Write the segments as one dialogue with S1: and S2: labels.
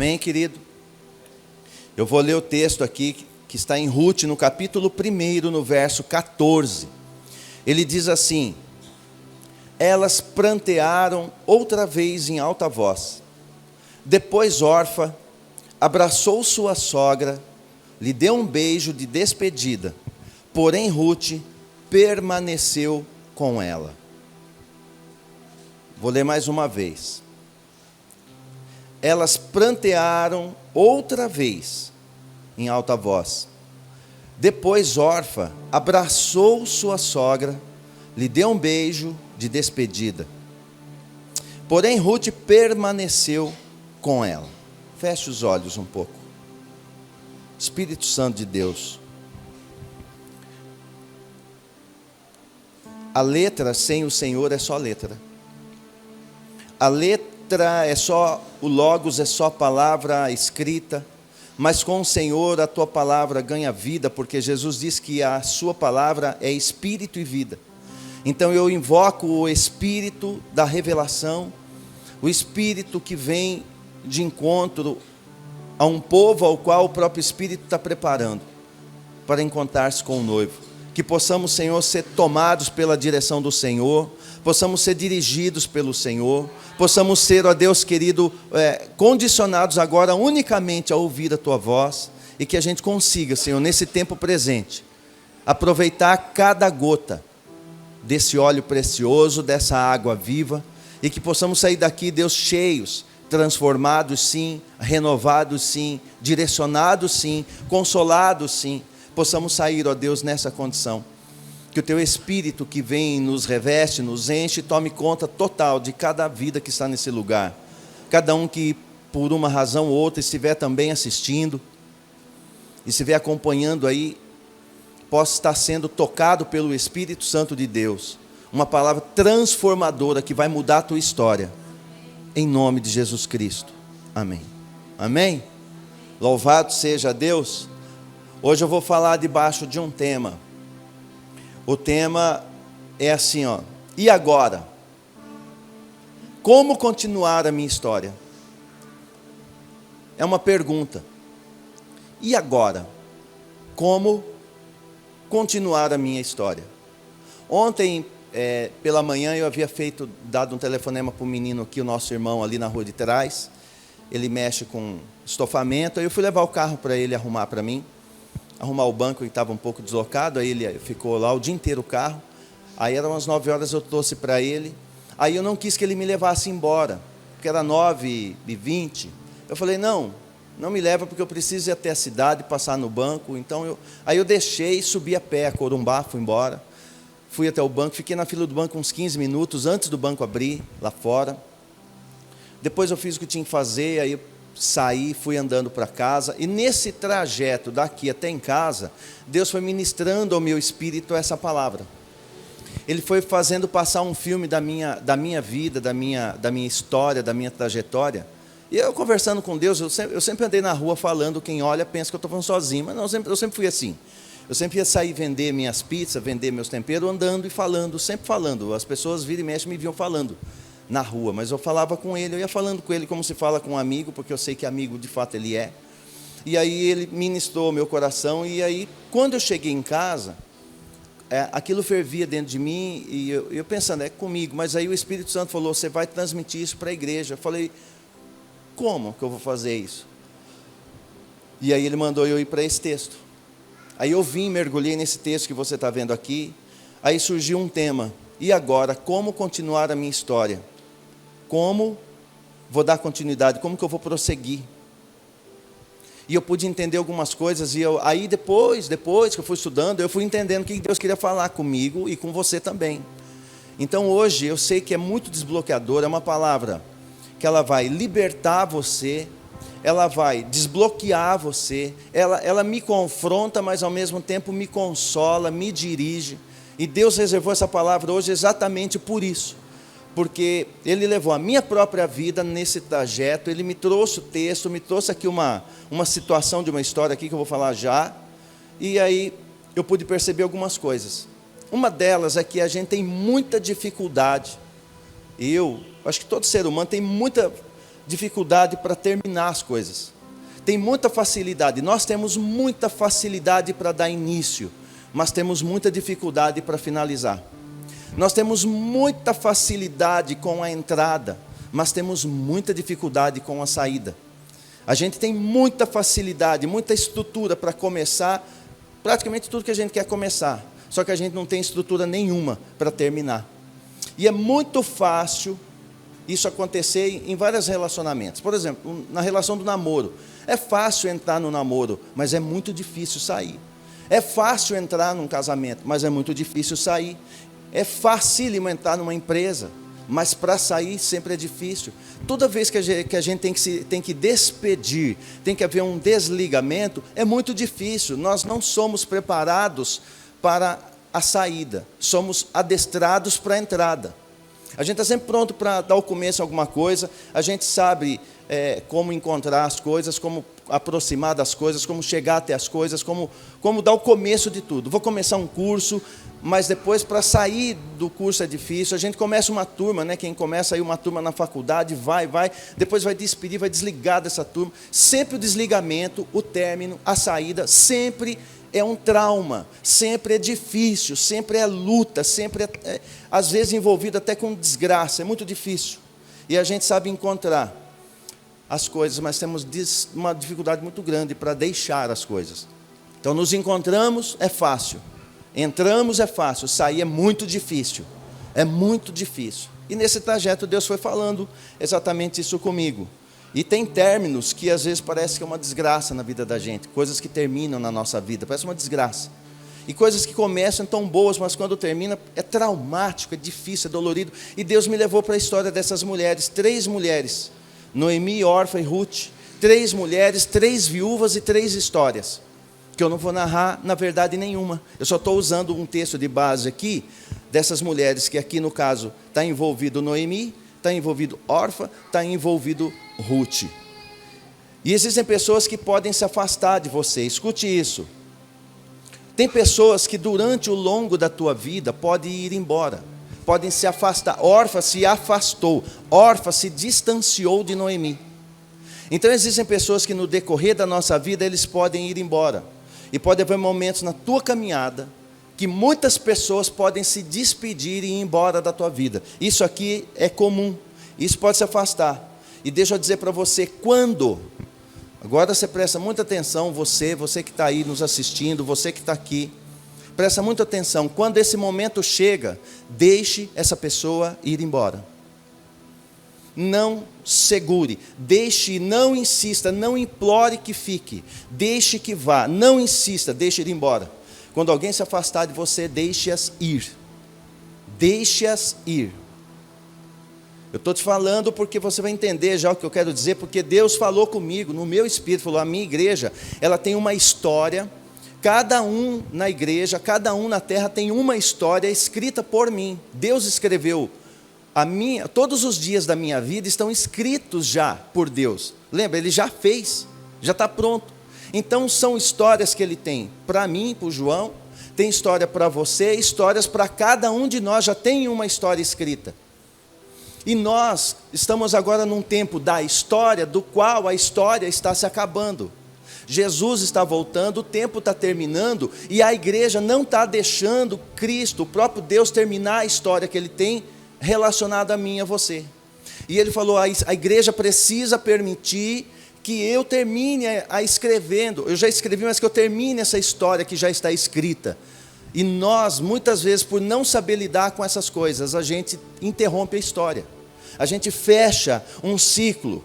S1: Amém, querido? Eu vou ler o texto aqui, que está em Ruth, no capítulo 1, no verso 14. Ele diz assim: elas prantearam outra vez em alta voz. Depois Orfa abraçou sua sogra, lhe deu um beijo de despedida, porém Ruth permaneceu com ela. Vou ler mais uma vez. Elas prantearam outra vez em alta voz. Depois Orfa abraçou sua sogra, lhe deu um beijo de despedida. Porém Ruth permaneceu com ela. Feche os olhos um pouco. Espírito Santo de Deus. A letra sem o Senhor é só letra. A letra é só, o logos é só palavra escrita, mas com o Senhor a tua palavra ganha vida, porque Jesus diz que a sua palavra é espírito e vida. Então eu invoco o espírito da revelação, o espírito que vem de encontro a um povo ao qual o próprio Espírito está preparando para encontrar-se com o noivo. Que possamos, Senhor, ser tomados pela direção do Senhor, possamos ser dirigidos pelo Senhor, possamos ser, ó Deus querido, condicionados agora unicamente a ouvir a Tua voz, e que a gente consiga, Senhor, nesse tempo presente, aproveitar cada gota desse óleo precioso, dessa água viva, e que possamos sair daqui, Deus, cheios, transformados sim, renovados sim, direcionados sim, consolados sim. Possamos sair, ó Deus, nessa condição. Que o Teu Espírito que vem, nos reveste, nos enche, tome conta total de cada vida que está nesse lugar. Cada um que, por uma razão ou outra, estiver também assistindo, e estiver acompanhando aí, possa estar sendo tocado pelo Espírito Santo de Deus. Uma palavra transformadora que vai mudar a tua história. Em nome de Jesus Cristo. Amém. Amém? Louvado seja Deus. Hoje eu vou falar debaixo de um tema. O tema é assim, ó. E agora? Como continuar a minha história? É uma pergunta. E agora? Como continuar a minha história? Ontem, pela manhã, eu havia dado um telefonema para o menino aqui, o nosso irmão ali na rua de trás. Ele mexe com estofamento. Aí eu fui levar o carro para ele arrumar para mim. Arrumar o banco, que estava um pouco deslocado. Aí ele ficou lá o dia inteiro o carro. Aí eram umas 9 horas, eu trouxe para ele. Aí eu não quis que ele me levasse embora, porque era 9h20. Eu falei, não me leva, porque eu preciso ir até a cidade, passar no banco. Então aí eu deixei, subi a pé a Corumbá, fui embora. Fui até o banco, fiquei na fila do banco uns 15 minutos, antes do banco abrir, lá fora. Depois eu fiz o que tinha que fazer, aí eu saí, fui andando para casa. E nesse trajeto daqui até em casa, Deus foi ministrando ao meu espírito essa palavra. Ele foi fazendo passar um filme da minha vida, da minha história, da minha trajetória. E eu conversando com Deus, eu sempre andei na rua falando, quem olha pensa que eu estou falando sozinho, mas não, eu sempre fui assim. Eu sempre ia sair vender minhas pizzas, vender meus temperos, andando e falando, sempre falando. As pessoas viram e mexem me viam falando na rua, mas eu falava com ele, eu ia falando com ele como se fala com um amigo, porque eu sei que amigo de fato ele é. E aí ele ministrou meu coração, e aí quando eu cheguei em casa, aquilo fervia dentro de mim, e eu pensando, é comigo, mas aí o Espírito Santo falou, você vai transmitir isso para a igreja. Eu falei, como que eu vou fazer isso? E aí ele mandou eu ir para esse texto. Aí eu mergulhei nesse texto que você está vendo aqui. Aí surgiu um tema. E agora, como continuar a minha história? Como vou dar continuidade? Como que eu vou prosseguir? E eu pude entender algumas coisas. E aí depois que eu fui estudando, eu fui entendendo o que Deus queria falar comigo e com você também. Então hoje eu sei que é muito desbloqueador. É uma palavra que ela vai libertar você, ela vai desbloquear você, ela me confronta, mas ao mesmo tempo me consola, me dirige. E Deus reservou essa palavra hoje exatamente por isso, porque Ele levou a minha própria vida nesse trajeto. Ele me trouxe o texto, me trouxe aqui uma situação de uma história aqui que eu vou falar já, e aí eu pude perceber algumas coisas. Uma delas é que a gente tem muita dificuldade, eu acho que todo ser humano tem muita dificuldade para terminar as coisas. Tem muita facilidade, nós temos muita facilidade para dar início, mas temos muita dificuldade para finalizar. Nós temos muita facilidade com a entrada, mas temos muita dificuldade com a saída. A gente tem muita facilidade, muita estrutura para começar praticamente tudo que a gente quer começar, só que a gente não tem estrutura nenhuma para terminar. E é muito fácil isso acontecer em vários relacionamentos. Por exemplo, na relação do namoro. É fácil entrar no namoro, mas é muito difícil sair. É fácil entrar num casamento, mas é muito difícil sair. É facílimo entrar numa empresa, mas para sair sempre é difícil. Toda vez que a gente tem que despedir, tem que haver um desligamento, é muito difícil. Nós não somos preparados para a saída, somos adestrados para a entrada. A gente está sempre pronto para dar o começo a alguma coisa, a gente sabe como encontrar as coisas, como aproximar das coisas, como chegar até as coisas, como dar o começo de tudo. Vou começar um curso, mas depois para sair do curso é difícil. A gente começa uma turma, né? Quem começa aí uma turma na faculdade, vai, depois vai despedir, vai desligar dessa turma. Sempre o desligamento, o término, a saída, sempre é um trauma, sempre é difícil, sempre é luta, sempre às vezes envolvido até com desgraça, é muito difícil. E a gente sabe encontrar as coisas, mas temos uma dificuldade muito grande para deixar as coisas. Então, nos encontramos, é fácil. Entramos, é fácil. Sair é muito difícil. É muito difícil. E nesse trajeto, Deus foi falando exatamente isso comigo. E tem términos que, às vezes, parece que é uma desgraça na vida da gente. Coisas que terminam na nossa vida, parece uma desgraça. E coisas que começam tão boas, mas quando termina, é traumático, é difícil, é dolorido. E Deus me levou para a história dessas mulheres, 3 mulheres. Noemi, Orfa e Ruth, 3 mulheres, 3 viúvas e 3 histórias, que eu não vou narrar, na verdade, nenhuma. Eu só estou usando um texto de base aqui, dessas mulheres, que aqui no caso está envolvido Noemi, está envolvido Orfa, está envolvido Ruth. E existem pessoas que podem se afastar de você, escute isso. Tem pessoas que durante o longo da tua vida podem ir embora, podem se afastar. Orfa se afastou, Orfa se distanciou de Noemi. Então existem pessoas que no decorrer da nossa vida eles podem ir embora. E pode haver momentos na tua caminhada que muitas pessoas podem se despedir e ir embora da tua vida. Isso aqui é comum, isso pode se afastar. E deixa eu dizer para você, quando, agora você presta muita atenção, você que está aí nos assistindo, você que está aqui, presta muita atenção, quando esse momento chega, deixe essa pessoa ir embora. Não segure, deixe, não insista, não implore que fique, deixe que vá, não insista, deixe ir embora. Quando alguém se afastar de você, deixe-as ir, deixe-as ir. Eu estou te falando porque você vai entender já o que eu quero dizer, porque Deus falou comigo, no meu espírito, falou, a minha igreja, ela tem uma história, cada um na igreja, cada um na terra tem uma história escrita por mim. Deus escreveu todos os dias da minha vida estão escritos já por Deus. Lembra, Ele já fez, já está pronto. Então são histórias que Ele tem para mim, para o João, tem história para você, histórias para cada um de nós, já tem uma história escrita. E nós estamos agora num tempo da história, do qual a história está se acabando. Jesus está voltando, o tempo está terminando, e a igreja não está deixando Cristo, o próprio Deus, terminar a história que Ele tem relacionada a mim e a você. E Ele falou, a igreja precisa permitir que eu termine a escrevendo, eu já escrevi, mas que eu termine essa história que já está escrita. E nós, muitas vezes, por não saber lidar com essas coisas, a gente interrompe a história. A gente fecha um ciclo.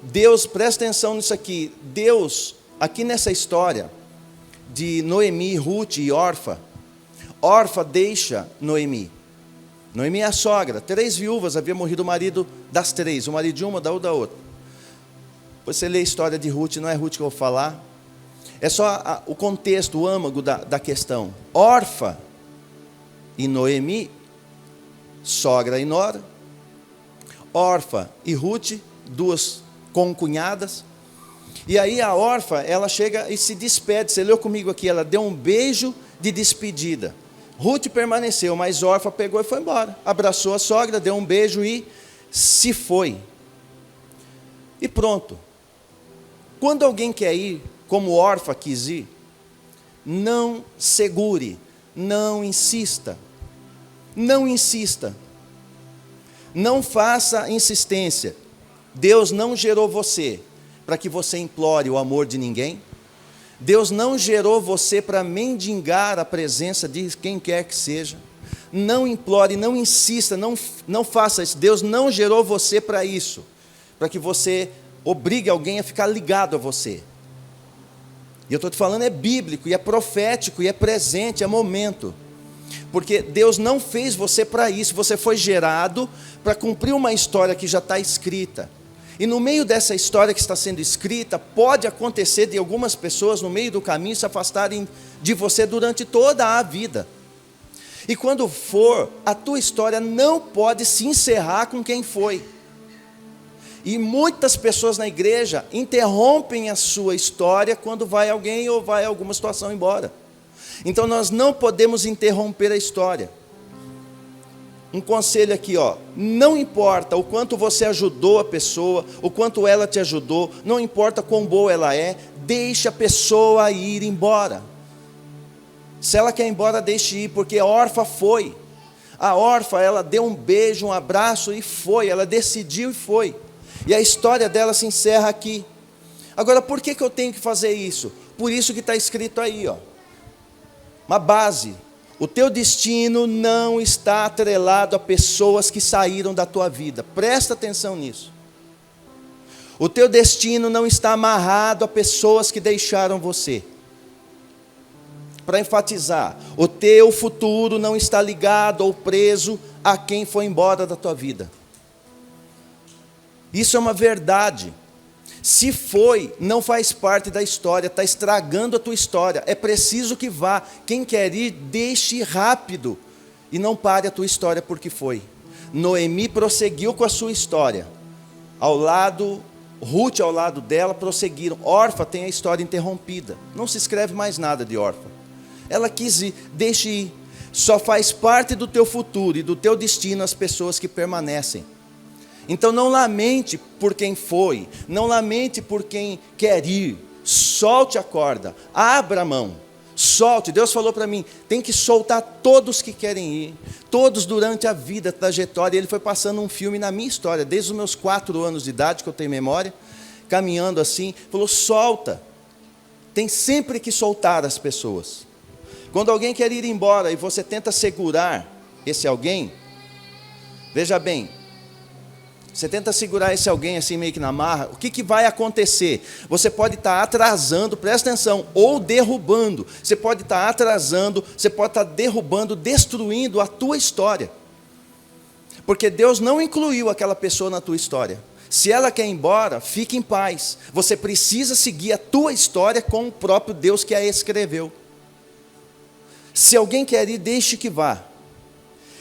S1: Deus, presta atenção nisso aqui. Deus, aqui nessa história de Noemi, Ruth e Orfa, Orfa deixa Noemi. Noemi é a sogra. 3 viúvas, havia morrido o marido das 3. O marido de uma, da outra. Depois você lê a história de Ruth, não é Ruth que eu vou falar. É só o contexto, o âmago da questão. Orfa e Noemi, sogra e nora. Orfa e Ruth, 2 concunhadas. E aí a Orfa, ela chega e se despede. Você leu comigo aqui, ela deu um beijo de despedida. Ruth permaneceu, mas Orfa pegou e foi embora. Abraçou a sogra, deu um beijo e se foi. E pronto. Quando alguém quer ir, como Orfa quis ir, não segure, não insista. Não insista. Não faça insistência. Deus não gerou você para que você implore o amor de ninguém. Deus não gerou você para mendigar a presença de quem quer que seja. Não implore, não insista, não faça isso. Deus não gerou você para isso, para que você obrigue alguém a ficar ligado a você. E eu estou te falando, é bíblico, e é profético, e é presente, é momento. Porque Deus não fez você para isso, você foi gerado para cumprir uma história que já está escrita. E no meio dessa história que está sendo escrita, pode acontecer de algumas pessoas no meio do caminho se afastarem de você durante toda a vida. E quando for, a tua história não pode se encerrar com quem foi. E muitas pessoas na igreja interrompem a sua história quando vai alguém ou vai alguma situação embora. Então nós não podemos interromper a história. Um conselho aqui, não importa o quanto você ajudou a pessoa, o quanto ela te ajudou, não importa quão boa ela é, deixe a pessoa ir embora. Se ela quer ir embora, deixe ir, porque a Orfa foi. A Orfa, ela deu um beijo, um abraço e foi, ela decidiu e foi. E a história dela se encerra aqui. Agora, por que eu tenho que fazer isso? Por isso que está escrito aí, uma base. O teu destino não está atrelado a pessoas que saíram da tua vida. Presta atenção nisso. O teu destino não está amarrado a pessoas que deixaram você. Para enfatizar, o teu futuro não está ligado ou preso a quem foi embora da tua vida. Isso é uma verdade. Se foi, não faz parte da história, está estragando a tua história. É preciso que vá. Quem quer ir, deixe rápido. E não pare a tua história porque foi. Noemi prosseguiu com a sua história. Ruth ao lado dela prosseguiram. Orfa tem a história interrompida. Não se escreve mais nada de Orfa. Ela quis ir, deixe ir. Só faz parte do teu futuro e do teu destino as pessoas que permanecem. Então não lamente por quem foi, não lamente por quem quer ir, solte a corda, abra a mão, solte. Deus falou para mim, tem que soltar todos que querem ir, todos durante a vida, a trajetória. Ele foi passando um filme na minha história, desde os meus 4 anos de idade, que eu tenho memória, caminhando assim, falou, solta, tem sempre que soltar as pessoas. Quando alguém quer ir embora e você tenta segurar esse alguém, veja bem, você tenta segurar esse alguém assim meio que na marra, o que vai acontecer? Você pode estar atrasando, presta atenção, ou derrubando. Você pode estar atrasando, você pode estar derrubando, destruindo a tua história. Porque Deus não incluiu aquela pessoa na tua história. Se ela quer ir embora, fique em paz. Você precisa seguir a tua história com o próprio Deus que a escreveu. Se alguém quer ir, deixe que vá.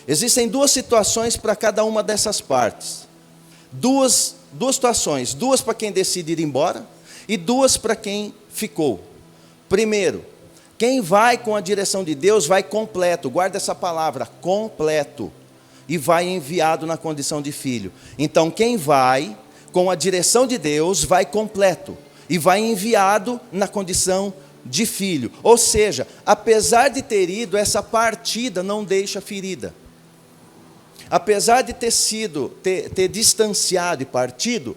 S1: Existem 2 situações para cada uma dessas partes. Duas situações, 2 para quem decide ir embora e 2 para quem ficou. Primeiro, quem vai com a direção de Deus vai completo, guarda essa palavra, completo, e vai enviado na condição de filho. Então quem vai com a direção de Deus vai completo, e vai enviado na condição de filho. Ou seja, apesar de ter ido, essa partida não deixa ferida. Apesar de ter distanciado e partido,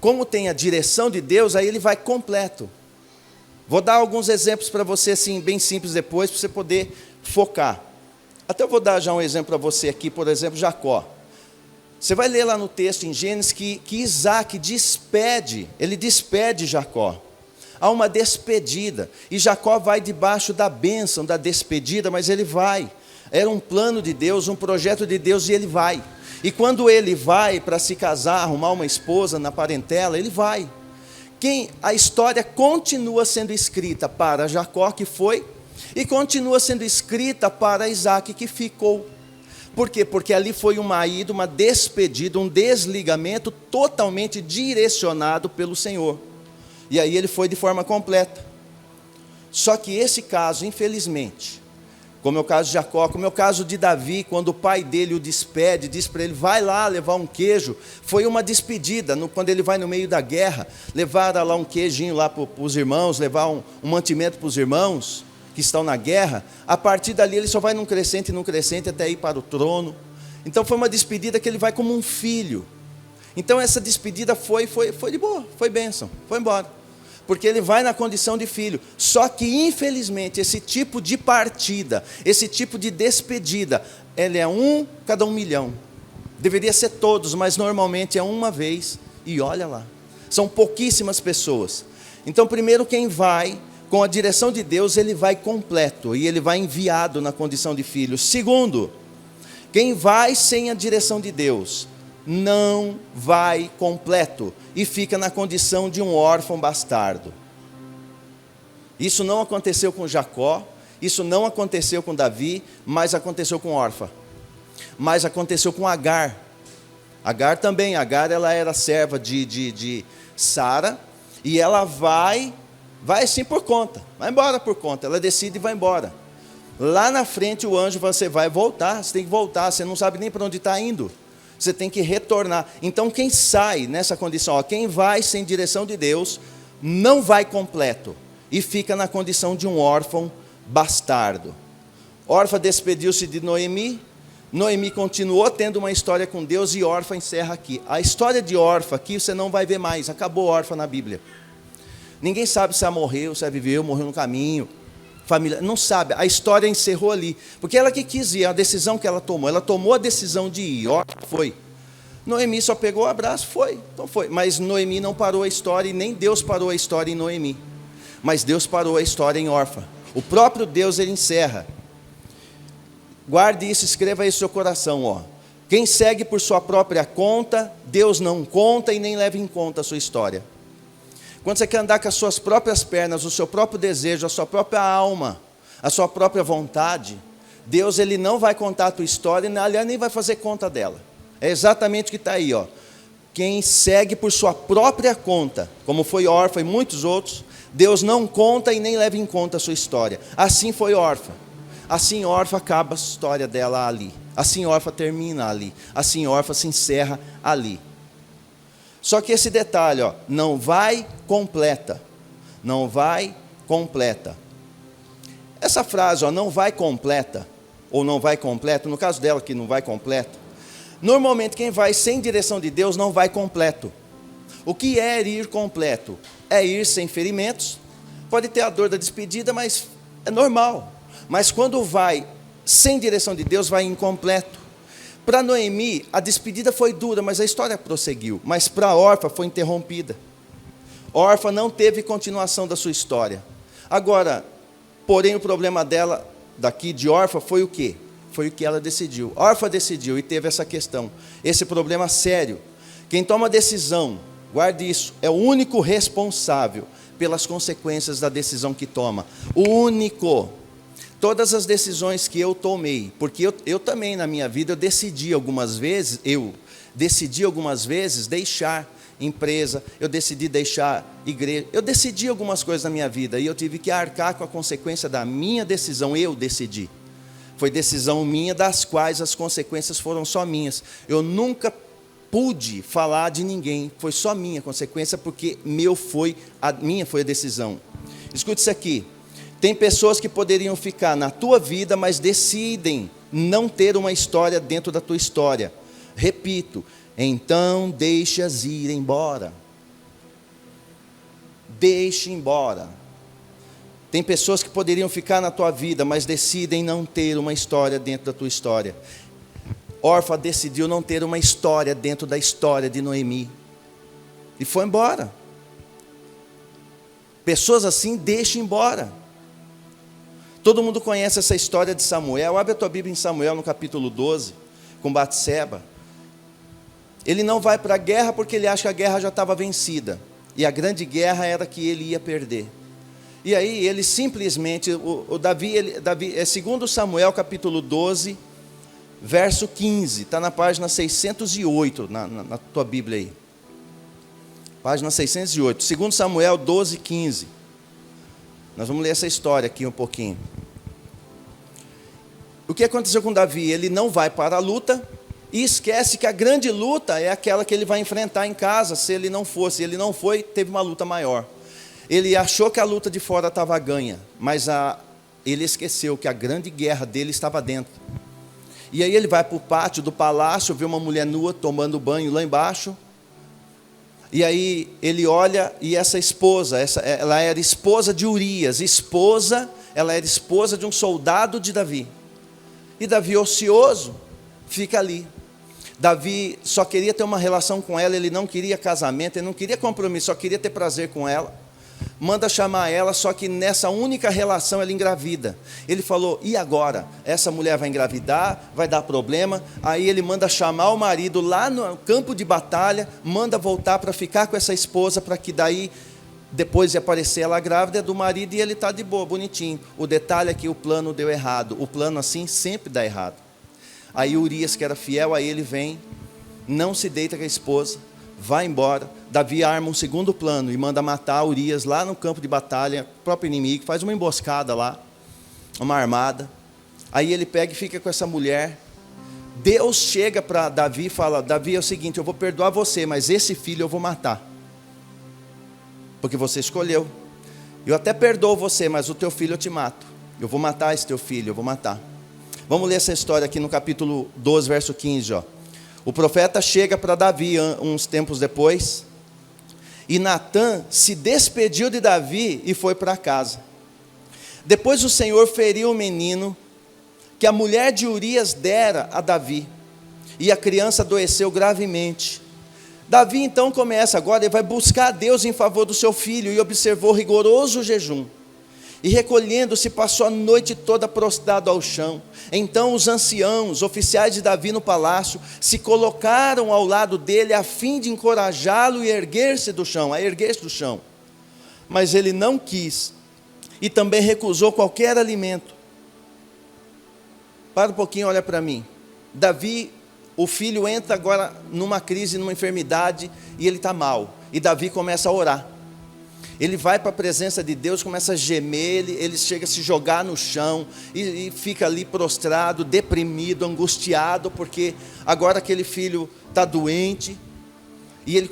S1: como tem a direção de Deus, aí ele vai completo. Vou dar alguns exemplos para você, assim, bem simples depois, para você poder focar. Até eu vou dar já um exemplo para você aqui, por exemplo, Jacó. Você vai ler lá no texto, em Gênesis, que Isaac despede Jacó. Há uma despedida, e Jacó vai debaixo da bênção da despedida, mas ele vai. Era um plano de Deus, um projeto de Deus, e ele vai. E quando ele vai para se casar, arrumar uma esposa na parentela, ele vai. A história continua sendo escrita para Jacó, que foi, e continua sendo escrita para Isaac, que ficou. Por quê? Porque ali foi uma ida, uma despedida, um desligamento totalmente direcionado pelo Senhor. E aí ele foi de forma completa. Só que esse caso, infelizmente, como é o caso de Jacó, como é o caso de Davi, quando o pai dele o despede, diz para ele, vai lá levar um queijo. Foi uma despedida, quando ele vai no meio da guerra, levar lá um queijinho lá para os irmãos, levar um mantimento para os irmãos que estão na guerra. A partir dali ele só vai num crescente até ir para o trono. Então foi uma despedida que ele vai como um filho. Então essa despedida foi de boa, foi bênção, foi embora. Porque ele vai na condição de filho. Só que, infelizmente, esse tipo de partida, esse tipo de despedida, ele é cada 1 milhão. Deveria ser todos, mas normalmente é uma vez, e olha lá. São pouquíssimas pessoas. Então, primeiro, quem vai com a direção de Deus, ele vai completo, e ele vai enviado na condição de filho. Segundo, quem vai sem a direção de Deus, não vai completo e fica na condição de um órfão bastardo. Isso não aconteceu com Jacó, isso não aconteceu com Davi, mas aconteceu com Orfa. Mas aconteceu com Agar. Agar também, ela era serva de Sara, e ela vai assim por conta, vai embora por conta, ela decide e vai embora. Lá na frente o anjo, você vai voltar, você tem que voltar, você não sabe nem para onde está indo. Você tem que retornar. Então quem sai nessa condição, quem vai sem direção de Deus, não vai completo e fica na condição de um órfão bastardo. Orfa despediu-se de Noemi. Noemi continuou tendo uma história com Deus e Orfa encerra aqui. A história de Orfa aqui você não vai ver mais, acabou Orfa na Bíblia. Ninguém sabe se ela morreu, se ela viveu, morreu no caminho. Família, não sabe, a história encerrou ali, porque ela que quis ir, a decisão que ela tomou a decisão de ir, foi. Noemi só pegou o abraço, então foi, mas Noemi não parou a história, e nem Deus parou a história em Noemi, mas Deus parou a história em Orfa. O próprio Deus, ele encerra. Guarde isso, escreva aí no seu coração, quem segue por sua própria conta, Deus não conta e nem leva em conta a sua história. Quando você quer andar com as suas próprias pernas, o seu próprio desejo, a sua própria alma, a sua própria vontade, Deus, ele não vai contar a tua história, aliás, nem vai fazer conta dela. É exatamente o que está aí. Quem segue por sua própria conta, como foi Orfa e muitos outros, Deus não conta e nem leva em conta a sua história. Assim foi Orfa. Assim Orfa acaba a história dela ali. Assim Orfa termina ali. Assim Orfa se encerra ali. Só que esse detalhe, não vai completa. Não vai completa. Essa frase, não vai completa, ou não vai completa, no caso dela que não vai completa, normalmente quem vai sem direção de Deus não vai completo. O que é ir completo? É ir sem ferimentos, pode ter a dor da despedida, mas é normal. Mas quando vai sem direção de Deus, vai incompleto. Para Noemi, a despedida foi dura, mas a história prosseguiu. Mas para Orfa foi interrompida. Orfa não teve continuação da sua história. Agora, porém, o problema dela, daqui de Orfa, foi o quê? Foi o que ela decidiu. Orfa decidiu e teve essa questão, esse problema sério. Quem toma decisão, guarde isso, é o único responsável pelas consequências da decisão que toma. O único. Todas as decisões que eu tomei, porque eu também na minha vida eu decidi algumas vezes deixar empresa, eu decidi deixar igreja, eu decidi algumas coisas na minha vida e eu tive que arcar com a consequência da minha decisão, eu decidi. Foi decisão minha, das quais as consequências foram só minhas. Eu nunca pude falar de ninguém, foi só minha consequência, porque minha foi a decisão. Escute isso aqui. Tem pessoas que poderiam ficar na tua vida, mas decidem não ter uma história dentro da tua história. Repito, então deixa-as ir embora. Deixe embora. Tem pessoas que poderiam ficar na tua vida, mas decidem não ter uma história dentro da tua história. Orfa decidiu não ter uma história dentro da história de Noemi. E foi embora. Pessoas assim, deixem embora. Todo mundo conhece essa história de Samuel. Abre a tua Bíblia em Samuel, no capítulo 12, com Batseba. Ele não vai para a guerra porque ele acha que a guerra já estava vencida. E a grande guerra era que ele ia perder. E aí ele simplesmente, Davi, 2 Samuel, capítulo 12, verso 15. Está na página 608, na tua Bíblia aí. Página 608. 2 Samuel 12, 15. Nós vamos ler essa história aqui um pouquinho. o que aconteceu com Davi? Ele não vai para a luta e esquece que a grande luta é aquela que ele vai enfrentar em casa. Se ele não foi, teve uma luta maior. Ele achou que a luta de fora estava ganha, mas ele esqueceu que a grande guerra dele estava dentro. E aí ele vai para o pátio do palácio, vê uma mulher nua tomando banho lá embaixo. E aí ele olha, e essa esposa, ela era esposa de Urias, ela era esposa de um soldado de Davi. E Davi, ocioso, fica ali. Davi só queria ter uma relação com ela, ele não queria casamento, ele não queria compromisso, só queria ter prazer com ela. Manda chamar ela, só que nessa única relação ela engravida. Ele falou, e agora? Essa mulher vai engravidar, vai dar problema. Aí ele manda chamar o marido lá no campo de batalha, manda voltar para ficar com essa esposa, para que daí, depois de aparecer ela grávida, é do marido e ele está de boa, bonitinho. O detalhe é que o plano deu errado. O plano assim sempre dá errado. Aí Urias, que era fiel a ele, vem, não se deita com a esposa, vai embora. Davi arma um segundo plano e manda matar Urias lá no campo de batalha, o próprio inimigo, faz uma emboscada lá, uma armada. Aí ele pega e fica com essa mulher. Deus chega para Davi e fala, Davi, é o seguinte, eu vou perdoar você, mas esse filho eu vou matar, porque você escolheu. Eu até perdoo você, mas o teu filho eu te mato. Eu vou matar esse teu filho, eu vou matar. Vamos ler essa história aqui no capítulo 12, verso 15, ó. O profeta chega para Davi uns tempos depois, e Natã se despediu de Davi e foi para casa. Depois o Senhor feriu o menino que a mulher de Urias dera a Davi, e a criança adoeceu gravemente. Davi então começa, agora ele vai buscar a Deus em favor do seu filho, e observou rigoroso jejum. E recolhendo-se, passou a noite toda prostrado ao chão. Então os anciãos, oficiais de Davi no palácio, se colocaram ao lado dele, a fim de encorajá-lo a erguer-se do chão. Mas ele não quis, e também recusou qualquer alimento. Para um pouquinho, olha para mim. Davi, o filho entra agora numa crise, numa enfermidade, e ele está mal. E Davi começa a orar. Ele vai para a presença de Deus, começa a gemer, ele chega a se jogar no chão, e fica ali prostrado, deprimido, angustiado, porque agora aquele filho está doente, e ele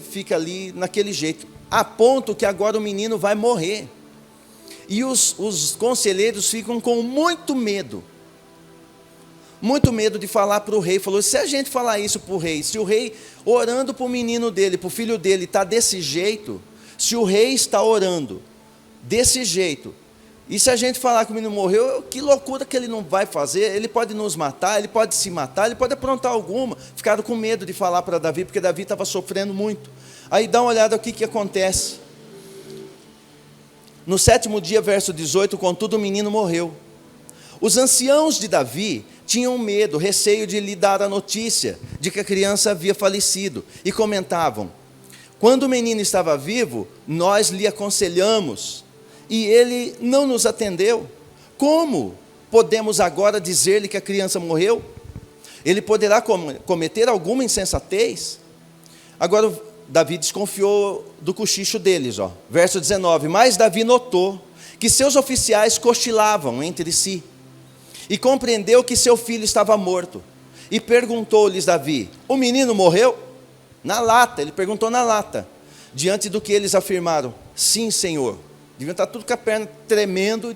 S1: fica ali naquele jeito, a ponto que agora o menino vai morrer. E os conselheiros ficam com muito medo de falar para o rei. Falou, se a gente falar isso para o rei, se o rei orando para o menino dele, para o filho dele, está desse jeito, se o rei está orando desse jeito, e se a gente falar que o menino morreu, que loucura que ele não vai fazer, ele pode nos matar, ele pode se matar, ele pode aprontar alguma. Ficaram com medo de falar para Davi, porque Davi estava sofrendo muito. Aí dá uma olhada o que acontece. No 7º dia, verso 18, contudo o menino morreu. Os anciãos de Davi tinham medo, receio de lhe dar a notícia de que a criança havia falecido, e comentavam, quando o menino estava vivo, nós lhe aconselhamos, e ele não nos atendeu. Como podemos agora dizer-lhe que a criança morreu? Ele poderá cometer alguma insensatez? Agora, Davi desconfiou do cochicho deles, ó. Verso 19, mas Davi notou que seus oficiais cochilavam entre si, e compreendeu que seu filho estava morto, e perguntou-lhes Davi, o menino morreu? Na lata, ele perguntou na lata, diante do que eles afirmaram, sim, Senhor. Deviam estar tudo com a perna tremendo,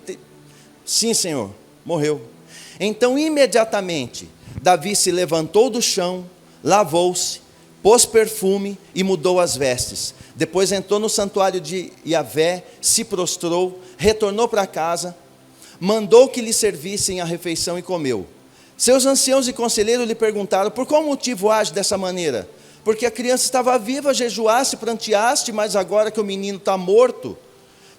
S1: sim, Senhor, morreu. Então, imediatamente, Davi se levantou do chão, lavou-se, pôs perfume e mudou as vestes. Depois entrou no santuário de Yahvé, se prostrou, retornou para casa, mandou que lhe servissem a refeição e comeu. Seus anciãos e conselheiros lhe perguntaram, por qual motivo age dessa maneira? Porque a criança estava viva, jejuaste, pranteaste, mas agora que o menino está morto,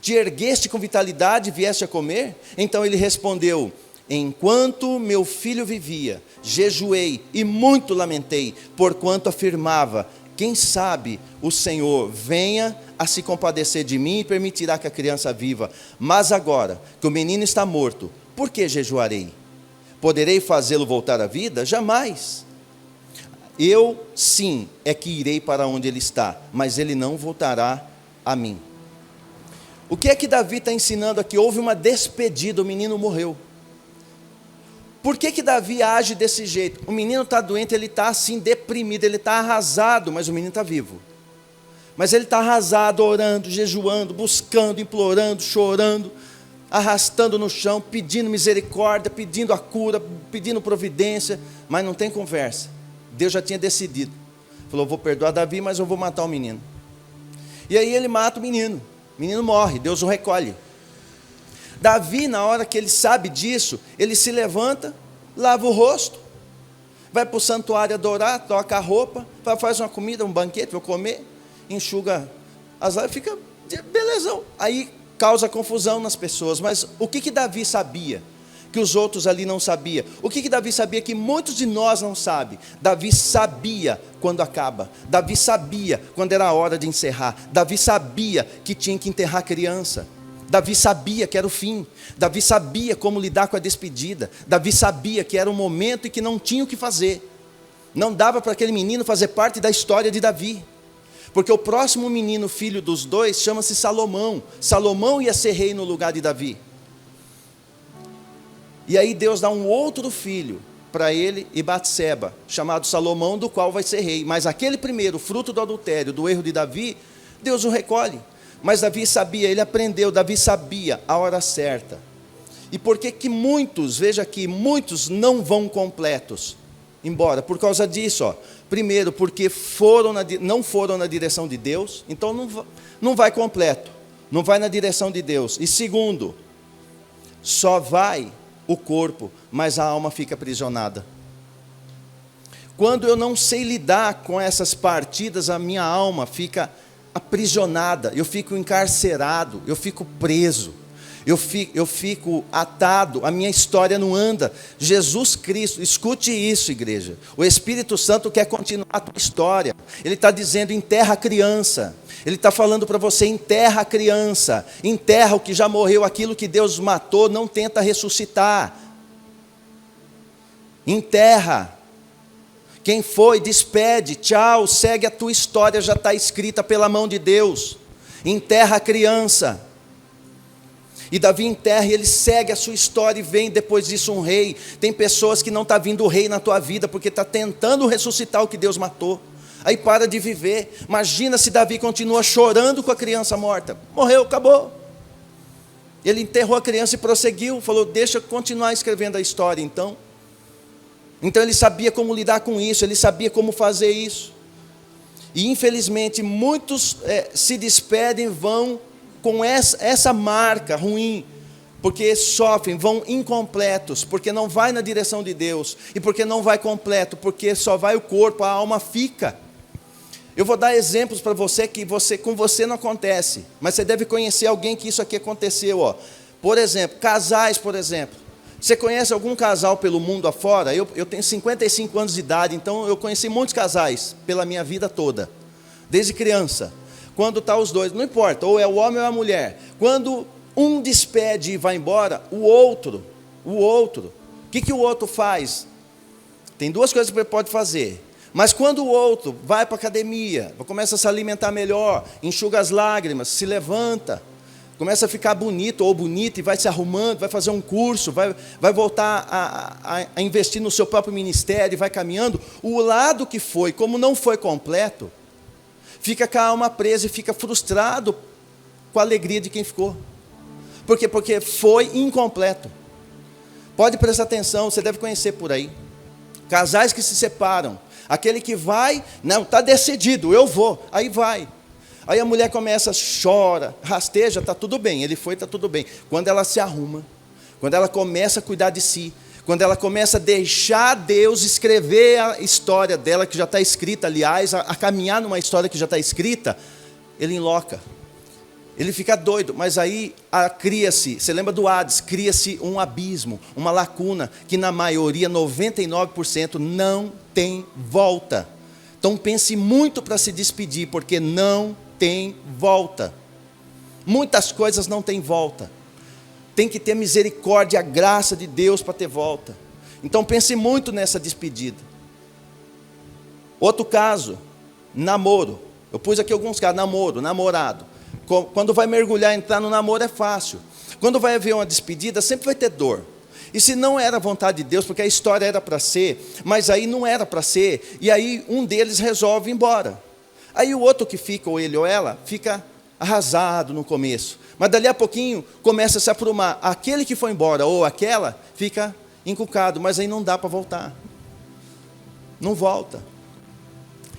S1: te ergueste com vitalidade e vieste a comer? Então ele respondeu, enquanto meu filho vivia, jejuei e muito lamentei, porquanto afirmava, quem sabe o Senhor venha a se compadecer de mim e permitirá que a criança viva. Mas agora que o menino está morto, por que jejuarei? Poderei fazê-lo voltar à vida? Jamais. Eu, sim, é que irei para onde ele está, mas ele não voltará a mim. O que é que Davi está ensinando aqui? Houve uma despedida, o menino morreu. Por que Davi age desse jeito? O menino está doente, ele está assim deprimido, ele está arrasado, mas o menino está vivo. Mas ele está arrasado, orando, jejuando, buscando, implorando, chorando, arrastando no chão, pedindo misericórdia, pedindo a cura, pedindo providência, mas não tem conversa. Deus já tinha decidido. Falou, vou perdoar Davi, mas eu vou matar o menino. E aí ele mata o menino morre, Deus o recolhe. Davi, na hora que ele sabe disso, ele se levanta, lava o rosto, vai para o santuário adorar, troca a roupa, faz uma comida, um banquete, vou comer, enxuga as lágrimas, fica belezão. Aí causa confusão nas pessoas, mas o que Davi sabia? Que os outros ali não sabiam. O que Davi sabia que muitos de nós não sabem? Davi sabia quando acaba. Davi sabia quando era a hora de encerrar. Davi sabia que tinha que enterrar a criança. Davi sabia que era o fim. Davi sabia como lidar com a despedida. Davi sabia que era o momento e que não tinha o que fazer. Não dava para aquele menino fazer parte da história de Davi. Porque o próximo menino, filho dos dois, chama-se Salomão. Salomão ia ser rei no lugar de Davi. E aí Deus dá um outro filho para ele e Batseba, chamado Salomão, do qual vai ser rei. Mas aquele primeiro, fruto do adultério, do erro de Davi, Deus o recolhe. Mas Davi sabia, ele aprendeu, Davi sabia a hora certa. E por que muitos, veja aqui, muitos não vão completos embora? Por causa disso, ó. Primeiro, porque não foram na direção de Deus, então não vai completo, não vai na direção de Deus. E segundo, só vai o corpo, mas a alma fica aprisionada. Quando eu não sei lidar com essas partidas, a minha alma fica aprisionada, eu fico encarcerado, eu fico preso, eu fico atado, a minha história não anda. Jesus Cristo, escute isso, igreja, o Espírito Santo quer continuar a tua história. Ele está dizendo, enterra a criança. Ele está falando para você, enterra a criança, enterra o que já morreu, aquilo que Deus matou, não tenta ressuscitar. Enterra. Quem foi, despede, tchau, segue a tua história, já está escrita pela mão de Deus. Enterra a criança. E Davi enterra e ele segue a sua história e vem depois disso um rei. Tem pessoas que não está vindo o rei na tua vida, porque está tentando ressuscitar o que Deus matou. Aí para de viver. Imagina se Davi continua chorando com a criança morta. Morreu, acabou. Ele enterrou a criança e prosseguiu. Falou, deixa eu continuar escrevendo a história então. Então ele sabia como lidar com isso. Ele sabia como fazer isso. E infelizmente muitos se despedem, vão com essa marca ruim. Porque sofrem, vão incompletos, porque não vai na direção de Deus. E porque não vai completo, porque só vai o corpo, a alma fica. Eu vou dar exemplos para você que com você não acontece, mas você deve conhecer alguém que isso aqui aconteceu. Ó. Por exemplo, casais, por exemplo. Você conhece algum casal pelo mundo afora? Eu tenho 55 anos de idade, então eu conheci muitos casais pela minha vida toda, desde criança. Quando está os dois, não importa, ou é o homem ou é a mulher. Quando um despede e vai embora, o outro, o que o outro faz? Tem duas coisas que ele pode fazer. Mas quando o outro vai para a academia, começa a se alimentar melhor, enxuga as lágrimas, se levanta, começa a ficar bonito ou bonita e vai se arrumando, vai fazer um curso, vai voltar a investir no seu próprio ministério, vai caminhando, o lado que foi, como não foi completo, fica com a alma presa e fica frustrado com a alegria de quem ficou. Por quê? Porque foi incompleto. Pode prestar atenção, você deve conhecer por aí. Casais que se separam. Aquele que vai, não, está decidido, eu vou, aí vai. Aí a mulher começa, chora, rasteja, está tudo bem, ele foi, está tudo bem. Quando ela se arruma, quando ela começa a cuidar de si, quando ela começa a deixar Deus escrever a história dela, que já está escrita, aliás, a caminhar numa história que já está escrita, ele enloca. Ele fica doido, mas aí cria-se, você lembra do Hades, cria-se um abismo, uma lacuna, que na maioria, 99%, não tem volta. Então pense muito para se despedir, porque não tem volta. Muitas coisas não têm volta. Tem que ter misericórdia, a graça de Deus para ter volta. Então pense muito nessa despedida. Outro caso, namoro. Eu pus aqui alguns casos, namorado. Quando vai mergulhar, entrar no namoro é fácil. Quando vai haver uma despedida, sempre vai ter dor. E se não era a vontade de Deus, porque a história era para ser, mas aí não era para ser, e aí um deles resolve ir embora. Aí o outro que fica, ou ele ou ela, fica arrasado no começo. Mas dali a pouquinho começa a se aprumar. Aquele que foi embora, ou aquela, fica encucado, mas aí não dá para voltar. Não volta.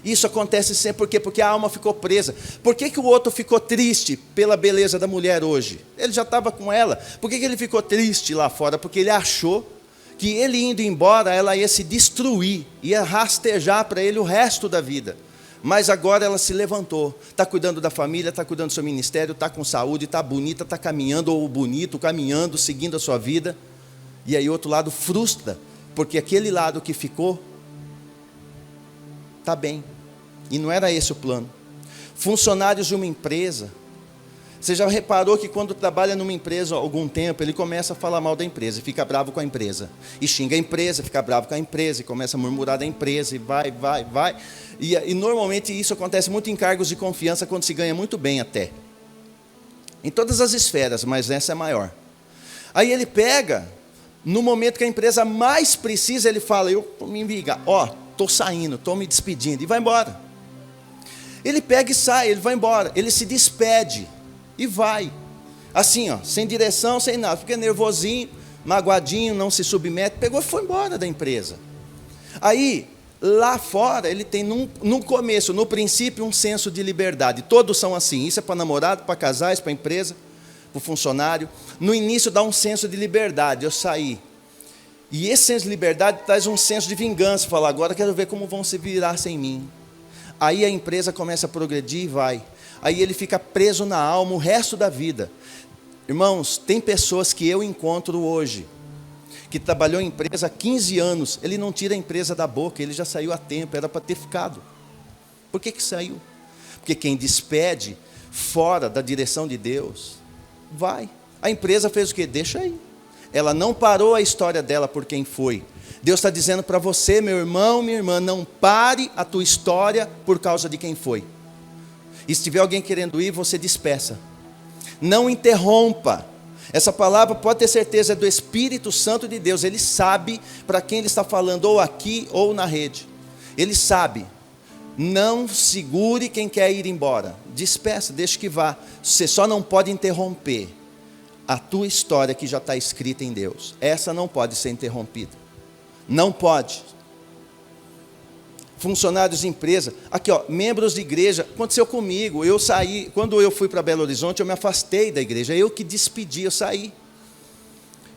S1: Isso acontece sempre por quê? Porque a alma ficou presa. Por que o outro ficou triste pela beleza da mulher hoje? Ele já estava com ela. Por que ele ficou triste lá fora? Porque ele achou que ele indo embora, ela ia se destruir, ia rastejar para ele o resto da vida. Mas agora ela se levantou, está cuidando da família, está cuidando do seu ministério, está com saúde, está bonita, está caminhando, ou bonito, caminhando, seguindo a sua vida. E aí o outro lado frustra, porque aquele lado que ficou, está bem. E não era esse o plano. Funcionários de uma empresa, você já reparou que quando trabalha numa empresa há algum tempo, ele começa a falar mal da empresa, e fica bravo com a empresa, e xinga a empresa, fica bravo com a empresa, e começa a murmurar da empresa, e vai. E normalmente isso acontece muito em cargos de confiança, quando se ganha muito bem até. Em todas as esferas, mas essa é maior. Aí ele pega, no momento que a empresa mais precisa, ele fala, eu me enviga, estou saindo, estou me despedindo, e vai embora. Ele pega e sai, ele vai embora, ele se despede, e vai, assim, sem direção, sem nada, fica nervosinho, magoadinho, não se submete, pegou e foi embora da empresa. Aí, lá fora, ele tem, no começo, no princípio, um senso de liberdade, todos são assim, isso é para namorado, para casais, para empresa, para o funcionário, no início dá um senso de liberdade, eu saí, e esse senso de liberdade traz um senso de vingança, fala, agora quero ver como vão se virar sem mim. Aí a empresa começa a progredir e vai. Aí ele fica preso na alma o resto da vida. Irmãos, tem pessoas que eu encontro hoje, que trabalhou em empresa há 15 anos, ele não tira a empresa da boca, ele já saiu a tempo, era para ter ficado. Por que saiu? Porque quem despede fora da direção de Deus, vai. A empresa fez o quê? Deixa aí. Ela não parou a história dela por quem foi. Deus está dizendo para você, meu irmão, minha irmã, não pare a tua história por causa de quem foi. E se tiver alguém querendo ir, você despeça. Não interrompa. Essa palavra, pode ter certeza, é do Espírito Santo de Deus. Ele sabe para quem ele está falando, ou aqui ou na rede. Ele sabe. Não segure quem quer ir embora. Despeça, deixe que vá. Você só não pode interromper a tua história que já está escrita em Deus. Essa não pode ser interrompida. Não pode. Funcionários de empresa, aqui membros de igreja, aconteceu comigo, eu saí, quando eu fui para Belo Horizonte, eu me afastei da igreja, eu que despedi, eu saí.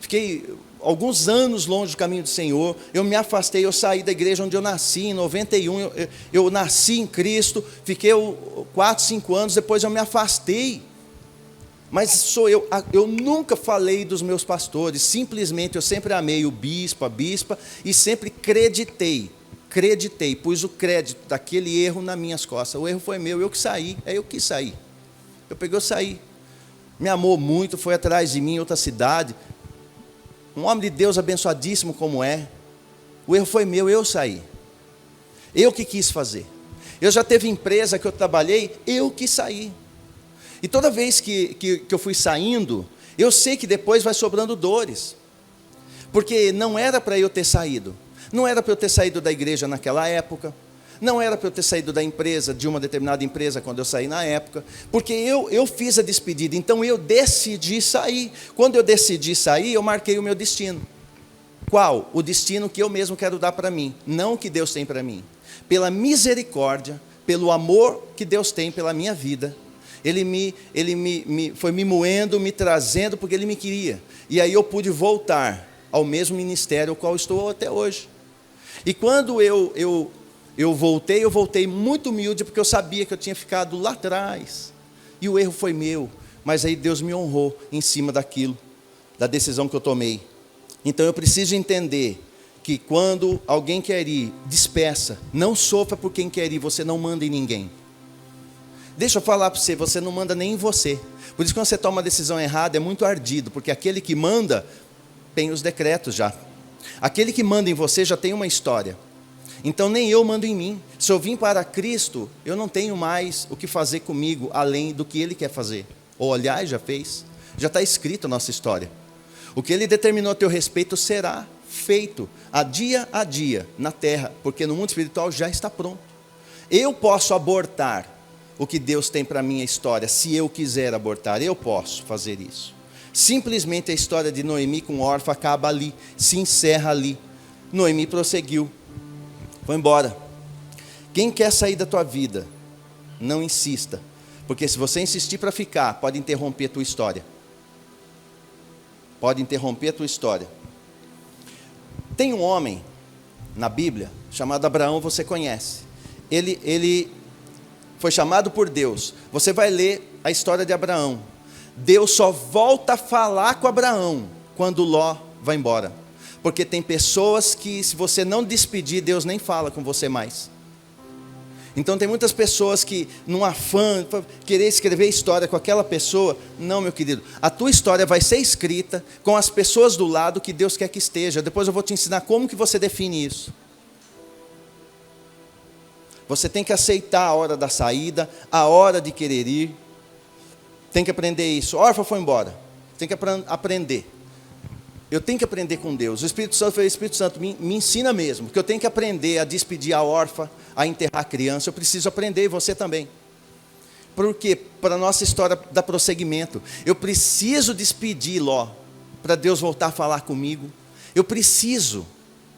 S1: Fiquei alguns anos longe do caminho do Senhor, eu me afastei, eu saí da igreja onde eu nasci, em 91, eu nasci em Cristo, fiquei 4, 5 anos, depois eu me afastei. Mas sou eu nunca falei dos meus pastores, simplesmente eu sempre amei o bispo, a bispa, e sempre acreditei, pus o crédito daquele erro nas minhas costas. O erro foi meu, eu que saí, eu quis sair. Eu saí. Me amou muito, foi atrás de mim em outra cidade. Um homem de Deus abençoadíssimo como é. O erro foi meu, eu saí. Eu que quis fazer. Eu já teve empresa que eu trabalhei, eu que saí. E toda vez que eu fui saindo, eu sei que depois vai sobrando dores. Porque não era para eu ter saído. Não era para eu ter saído da igreja naquela época. Não era para eu ter saído da empresa, de uma determinada empresa, quando eu saí na época. Porque eu fiz a despedida, então eu decidi sair. Quando eu decidi sair, eu marquei o meu destino. Qual? O destino que eu mesmo quero dar para mim, não o que Deus tem para mim. Pela misericórdia, pelo amor que Deus tem pela minha vida, Ele foi me moendo, me trazendo, porque Ele me queria. E aí eu pude voltar ao mesmo ministério ao qual estou até hoje. E quando eu voltei muito humilde, porque eu sabia que eu tinha ficado lá atrás. E o erro foi meu, mas aí Deus me honrou em cima daquilo, da decisão que eu tomei. Então eu preciso entender que quando alguém quer ir, despeça, não sofra por quem quer ir, você não manda em ninguém. Deixa eu falar para você, você não manda nem em você. Por isso que quando você toma uma decisão errada, é muito ardido, porque aquele que manda tem os decretos já. Aquele que manda em você já tem uma história. Então nem eu mando em mim. Se eu vim para Cristo, eu não tenho mais o que fazer comigo, além do que Ele quer fazer. Ou aliás, já fez. Já está escrito a nossa história. O que Ele determinou a teu respeito será feito a dia na terra, porque no mundo espiritual já está pronto. Eu posso abortar o que Deus tem para a minha história, se eu quiser abortar, eu posso fazer isso. Simplesmente a história de Noemi com Orfa acaba ali, se encerra ali. Noemi prosseguiu, foi embora. Quem quer sair da tua vida, não insista, porque se você insistir para ficar, pode interromper a tua história. Pode interromper a tua história. Tem um homem na Bíblia chamado Abraão, você conhece. Ele foi chamado por Deus. Você vai ler a história de Abraão. Deus só volta a falar com Abraão quando Ló vai embora. Porque tem pessoas que, se você não despedir, Deus nem fala com você mais. Então tem muitas pessoas que, num afã, querer escrever história com aquela pessoa, não, meu querido, a tua história vai ser escrita com as pessoas do lado que Deus quer que esteja. Depois eu vou te ensinar como que você define isso. Você tem que aceitar a hora da saída, a hora de querer ir. Tem que aprender isso. Orfa foi embora. Tem que aprender. Eu tenho que aprender com Deus. O Espírito Santo foi o Espírito Santo, me ensina mesmo, que eu tenho que aprender a despedir a órfã, a enterrar a criança. Eu preciso aprender, e você também. Por quê? Para a nossa história dar prosseguimento. Eu preciso despedir Ló, para Deus voltar a falar comigo. Eu preciso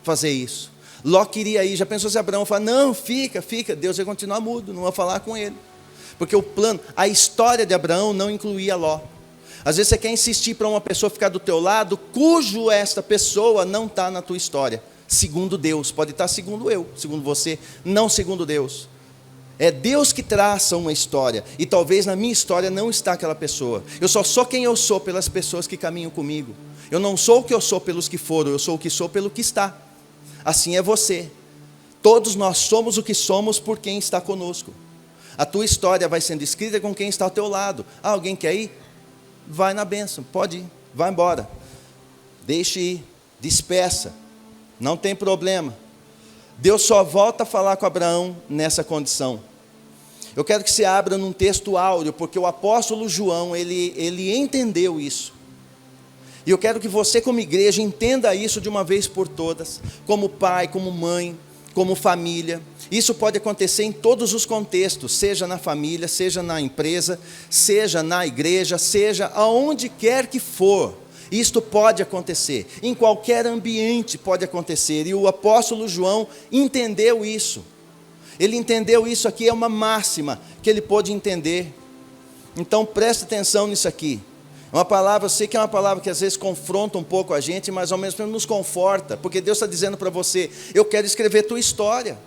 S1: fazer isso. Ló queria ir, já pensou se Abraão falar, não, fica, Deus ia continuar mudo, não ia falar com ele. Porque o plano, a história de Abraão não incluía Ló. Às vezes você quer insistir para uma pessoa ficar do teu lado, cujo esta pessoa não está na tua história, segundo Deus. Pode estar segundo eu, segundo você, não segundo Deus. É Deus que traça uma história, e talvez na minha história não está aquela pessoa. Eu só sou quem eu sou pelas pessoas que caminham comigo. Eu não sou o que eu sou pelos que foram, eu sou o que sou pelo que está. Assim é você. Todos nós somos o que somos por quem está conosco. A tua história vai sendo escrita com quem está ao teu lado. Ah, alguém quer ir? Vai na bênção, pode ir, vai embora. Deixe ir, despeça, não tem problema. Deus só volta a falar com Abraão nessa condição. Eu quero que você abra num texto áureo, porque o apóstolo João, ele entendeu isso. E eu quero que você, como igreja, entenda isso de uma vez por todas, como pai, como mãe, como família. Isso pode acontecer em todos os contextos, seja na família, seja na empresa, seja na igreja, seja aonde quer que for. Isto pode acontecer, em qualquer ambiente pode acontecer, e o apóstolo João entendeu isso. Ele entendeu isso aqui, é uma máxima que ele pôde entender. Então preste atenção nisso aqui. É uma palavra, eu sei que é uma palavra que às vezes confronta um pouco a gente, mas ao mesmo tempo nos conforta, porque Deus está dizendo para você, eu quero escrever tua história.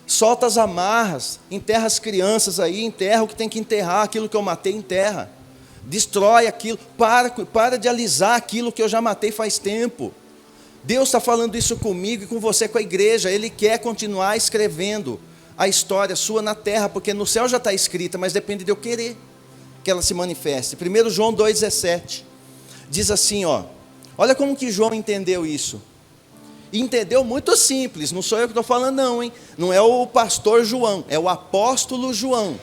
S1: Solta as amarras, enterra as crianças aí, enterra o que tem que enterrar, aquilo que eu matei, enterra. Destrói aquilo, para de alisar aquilo que eu já matei faz tempo. Deus está falando isso comigo e com você, com a igreja. Ele quer continuar escrevendo a história sua na terra, porque no céu já está escrita, mas depende de eu querer que ela se manifeste. 1 João 2,17 diz assim, olha como que João entendeu isso. E entendeu muito simples, não sou eu que estou falando não, hein? Não é o pastor João, é o apóstolo João,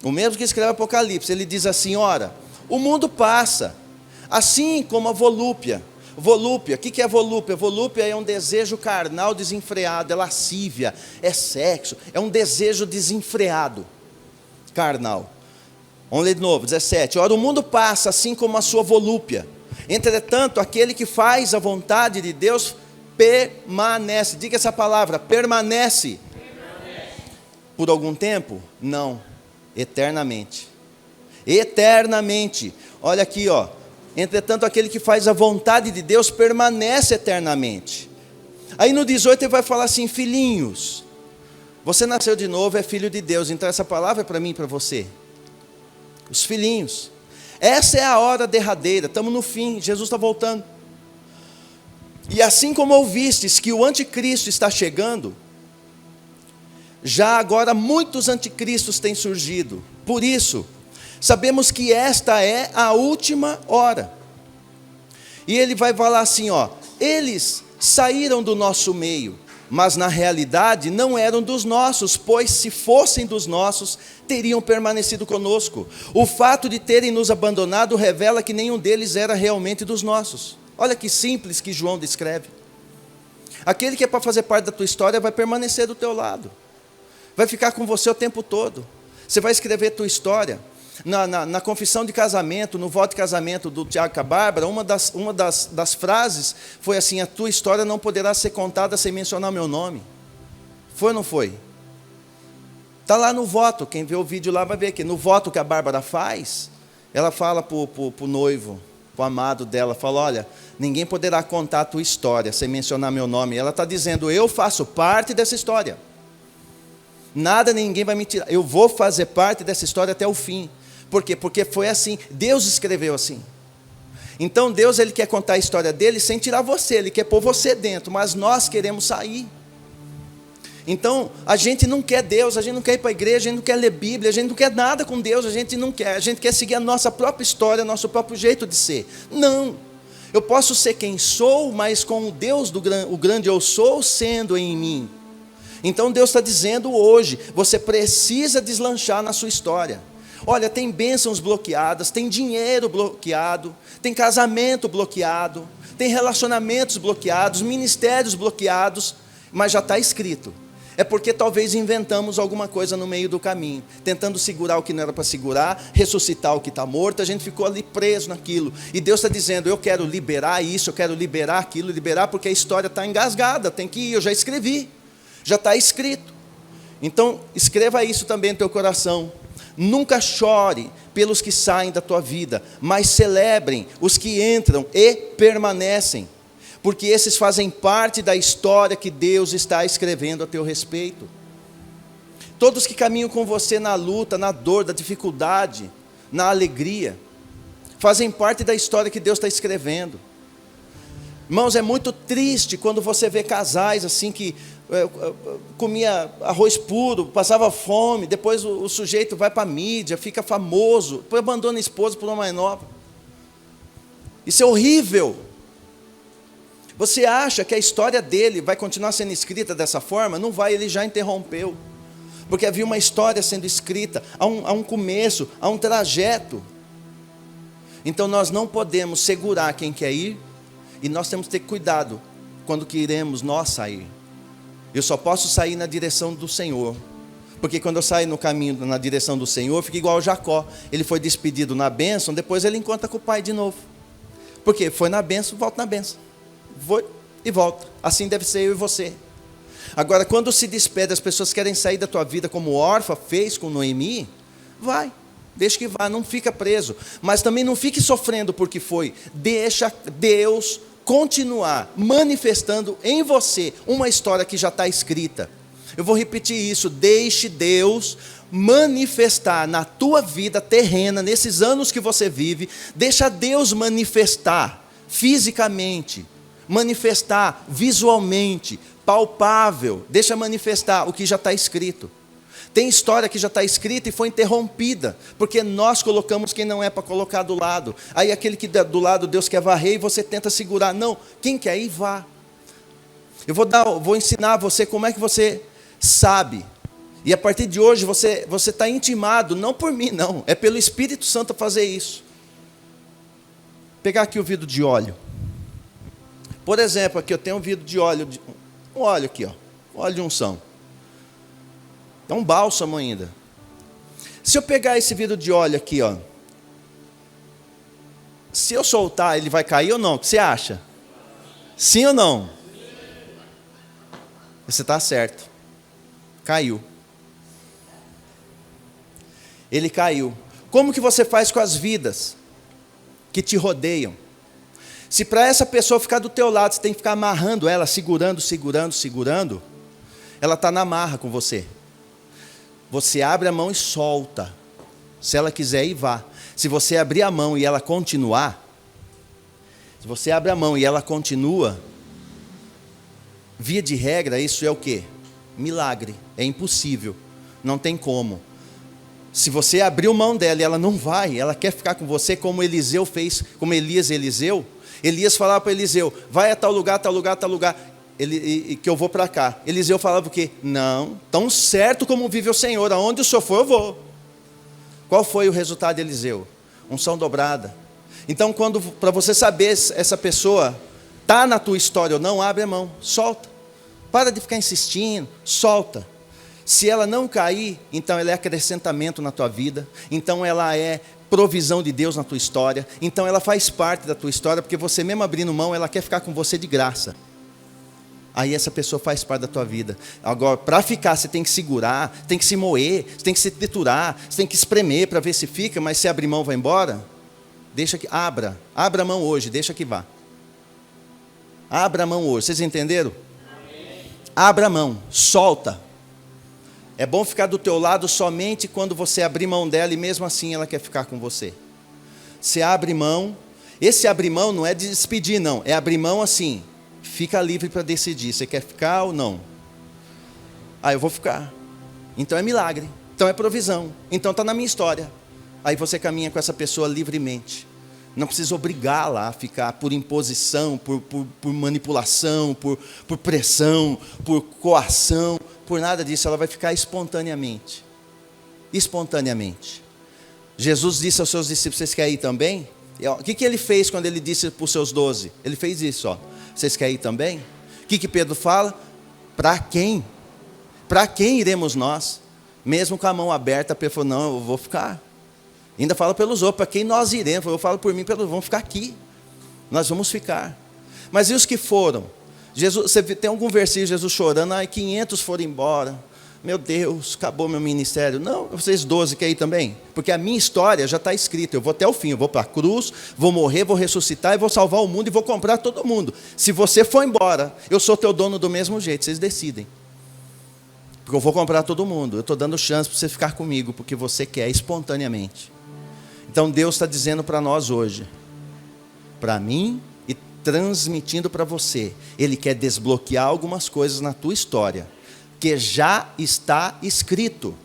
S1: o mesmo que escreve Apocalipse. Ele diz assim, ora, o mundo passa, assim como a volúpia. Volúpia, o que é volúpia? Volúpia é um desejo carnal desenfreado, é lascívia, é sexo, é um desejo desenfreado, carnal. Vamos ler de novo, 17. Ora, o mundo passa assim como a sua volúpia. Entretanto, aquele que faz a vontade de Deus permanece. Diga essa palavra, permanece. Por algum tempo? Não, eternamente. Eternamente. Olha aqui, entretanto, aquele que faz a vontade de Deus permanece eternamente. Aí no 18 ele vai falar assim, filhinhos, você nasceu de novo, é filho de Deus. Então essa palavra é para mim e para você. Os filhinhos. Essa é a hora derradeira, estamos no fim, Jesus está voltando. E assim como ouvistes que o anticristo está chegando, já agora muitos anticristos têm surgido. Por isso, sabemos que esta é a última hora. E ele vai falar assim, eles saíram do nosso meio, mas na realidade não eram dos nossos, pois se fossem dos nossos, teriam permanecido conosco. O fato de terem nos abandonado revela que nenhum deles era realmente dos nossos. Olha que simples que João descreve. Aquele que é para fazer parte da tua história vai permanecer do teu lado, vai ficar com você o tempo todo. Você vai escrever tua história. Na confissão de casamento, no voto de casamento do Tiago com a Bárbara, uma das frases foi assim: a tua história não poderá ser contada sem mencionar meu nome. Foi ou não foi? Está lá no voto, quem vê o vídeo lá vai ver que no voto que a Bárbara faz, ela fala para o noivo, para o amado dela, fala: olha, ninguém poderá contar a tua história sem mencionar meu nome. Ela está dizendo: eu faço parte dessa história. Nada, ninguém vai me tirar. Eu vou fazer parte dessa história até o fim. Por quê? Porque foi assim, Deus escreveu assim. Então Deus, Ele quer contar a história dele sem tirar você, Ele quer pôr você dentro, mas nós queremos sair. Então, a gente não quer Deus, a gente não quer ir para a igreja, a gente não quer ler Bíblia, a gente não quer nada com Deus, a gente não quer, a gente quer seguir a nossa própria história, nosso próprio jeito de ser. Não, eu posso ser quem sou, mas com o Deus, o grande eu sou, sendo em mim. Então Deus está dizendo hoje, você precisa deslanchar na sua história. Olha, tem bênçãos bloqueadas, tem dinheiro bloqueado, tem casamento bloqueado, tem relacionamentos bloqueados, ministérios bloqueados, mas já está escrito. É porque talvez inventamos alguma coisa no meio do caminho, tentando segurar o que não era para segurar, ressuscitar o que está morto, a gente ficou ali preso naquilo. E Deus está dizendo: eu quero liberar isso, eu quero liberar aquilo, liberar porque a história está engasgada, tem que ir, eu já escrevi, já está escrito. Então, escreva isso também no teu coração. Nunca chore pelos que saem da tua vida, mas celebrem os que entram e permanecem, porque esses fazem parte da história que Deus está escrevendo a teu respeito. Todos que caminham com você na luta, na dor, na dificuldade, na alegria, fazem parte da história que Deus está escrevendo. Irmãos, é muito triste quando você vê casais assim que comia arroz puro, passava fome, depois o sujeito vai para a mídia, fica famoso, depois abandona a esposa por uma mais nova. Isso é horrível. Você acha que a história dele vai continuar sendo escrita dessa forma? Não vai, ele já interrompeu. Porque havia uma história sendo escrita, há um começo, há um trajeto. Então nós não podemos segurar quem quer ir, e nós temos que ter cuidado quando queremos nós sair. Eu só posso sair na direção do Senhor, porque quando eu saio no caminho, na direção do Senhor, fica igual ao Jacó. Ele foi despedido na bênção, depois ele encontra com o pai de novo. Porque foi na bênção, volta na bênção. Vou e volta. Assim deve ser eu e você. Agora, quando se despede, as pessoas querem sair da tua vida como Orfa fez com Noemi, vai, deixa que vá, não fica preso. Mas também não fique sofrendo porque foi. Deixa Deus continuar manifestando em você uma história que já está escrita. Eu vou repetir isso: deixe Deus manifestar na tua vida terrena, nesses anos que você vive, deixa Deus manifestar fisicamente, manifestar visualmente, palpável, deixa manifestar o que já está escrito. Tem história que já está escrita e foi interrompida, porque nós colocamos quem não é para colocar do lado. Aí aquele que do lado Deus quer varrer e você tenta segurar. Não, quem quer ir, vá. Eu vou ensinar você como é que você sabe. E a partir de hoje você está intimado, não por mim não, é pelo Espírito Santo a fazer isso. Vou pegar aqui o vidro de óleo. Por exemplo, aqui eu tenho um vidro de óleo, um óleo aqui, ó, óleo de unção. É um bálsamo ainda. Se eu pegar esse vidro de óleo aqui, ó, se eu soltar, ele vai cair ou não? O que você acha? Sim ou não? Você está certo. Caiu. Ele caiu. Como que você faz com as vidas que te rodeiam? Se para essa pessoa ficar do teu lado, você tem que ficar amarrando ela, segurando, ela está na marra com você. Você abre a mão e solta. Se ela quiser ir, vá. Se você abrir a mão e ela continuar, via de regra, isso é o quê? Milagre. É impossível. Não tem como. Se você abriu mão dela e ela não vai, ela quer ficar com você como Eliseu fez, como Elias e Eliseu. Elias falava para Eliseu: vai a tal lugar, tal lugar, tal lugar. que eu vou para cá. Eliseu falava o quê? Não, tão certo como vive o Senhor, aonde o Senhor for eu vou. Qual foi o resultado de Eliseu? Unção dobrada. Então, para você saber se essa pessoa está na tua história ou não, abre a mão, solta. Para de ficar insistindo, solta. Se ela não cair, então ela é acrescentamento na tua vida, então ela é provisão de Deus na tua história, então ela faz parte da tua história, porque você mesmo abrindo mão, ela quer ficar com você de graça. Aí essa pessoa faz parte da tua vida. Agora, para ficar, você tem que segurar, tem que se moer, você tem que se triturar, você tem que espremer para ver se fica, mas se abrir mão vai embora, deixa que abra a mão hoje, deixa que vá. Abra a mão hoje, vocês entenderam? Amém. Abra a mão, solta. É bom ficar do teu lado somente quando você abrir mão dela e mesmo assim ela quer ficar com você. Você abre mão, esse abrir mão não é de despedir não, é abrir mão assim, fica livre para decidir, você quer ficar ou não? Ah, eu vou ficar. Então é milagre, então é provisão, então está na minha história. Aí você caminha com essa pessoa livremente. Não precisa obrigá-la a ficar por imposição, por manipulação, por pressão, por coação, por nada disso. Ela vai ficar espontaneamente. Espontaneamente. Jesus disse aos seus discípulos, vocês querem ir também? E, ó, o que ele fez quando ele disse para os seus 12? Ele fez isso, ó. Vocês querem ir também? O que Pedro fala? Para quem? Para quem iremos nós? Mesmo com a mão aberta, Pedro falou, não, eu vou ficar. Ainda fala pelos outros, para quem nós iremos? Eu falo por mim, vamos ficar aqui. Nós vamos ficar. Mas e os que foram? Jesus, você tem algum versículo, Jesus chorando, 500 foram embora. Meu Deus, acabou meu ministério. Não, vocês 12 querem ir também? Porque a minha história já está escrita. Eu vou até o fim, eu vou para a cruz, vou morrer, vou ressuscitar e vou salvar o mundo e vou comprar todo mundo. Se você for embora, eu sou teu dono do mesmo jeito, vocês decidem. Porque eu vou comprar todo mundo. Eu estou dando chance para você ficar comigo, porque você quer espontaneamente. Então Deus está dizendo para nós hoje, para mim e transmitindo para você, Ele quer desbloquear algumas coisas na tua história, que já está escrito.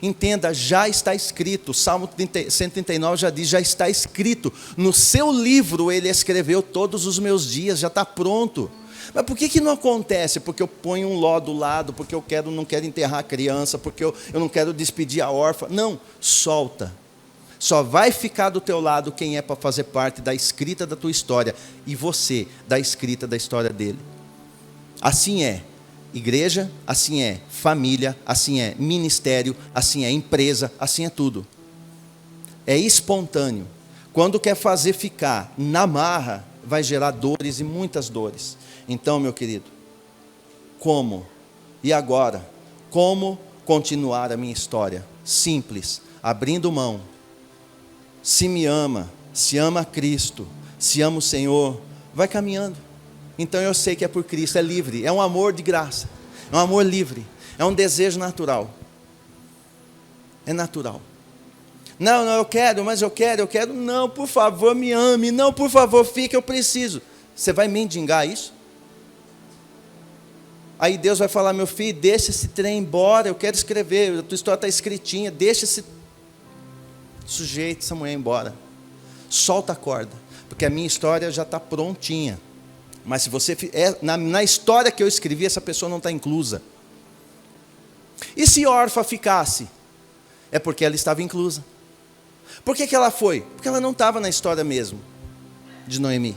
S1: Entenda, já está escrito. O Salmo 139 já diz, já está escrito. No seu livro Ele escreveu todos os meus dias, já está pronto. Mas por que não acontece? Porque eu ponho um ló do lado, porque eu não quero enterrar a criança, porque eu não quero despedir a órfã. Não, solta. Só vai ficar do teu lado quem é para fazer parte da escrita da tua história, e você, da escrita da história dele. Assim é igreja, assim é família, assim é ministério, assim é empresa, assim é tudo. É espontâneo. Quando quer fazer ficar na marra, vai gerar dores e muitas dores. Então, meu querido, como? E agora? Como continuar a minha história? Simples, abrindo mão. Se me ama, se ama Cristo, se ama o Senhor, vai caminhando. Então eu sei que é por Cristo, é livre, é um amor de graça, é um amor livre, é um desejo natural. É natural. Não, eu quero, mas eu quero. Não, por favor, me ame. Não, por favor, fique, eu preciso. Você vai mendigar isso? Aí Deus vai falar, meu filho, deixa esse trem embora, eu quero escrever, a tua história está escritinha, deixa esse sujeito, essa mulher embora. Solta a corda, porque a minha história já está prontinha. Mas se você na história que eu escrevi, essa pessoa não está inclusa. E se órfã ficasse? É porque ela estava inclusa. Por que ela foi? Porque ela não estava na história mesmo de Noemi.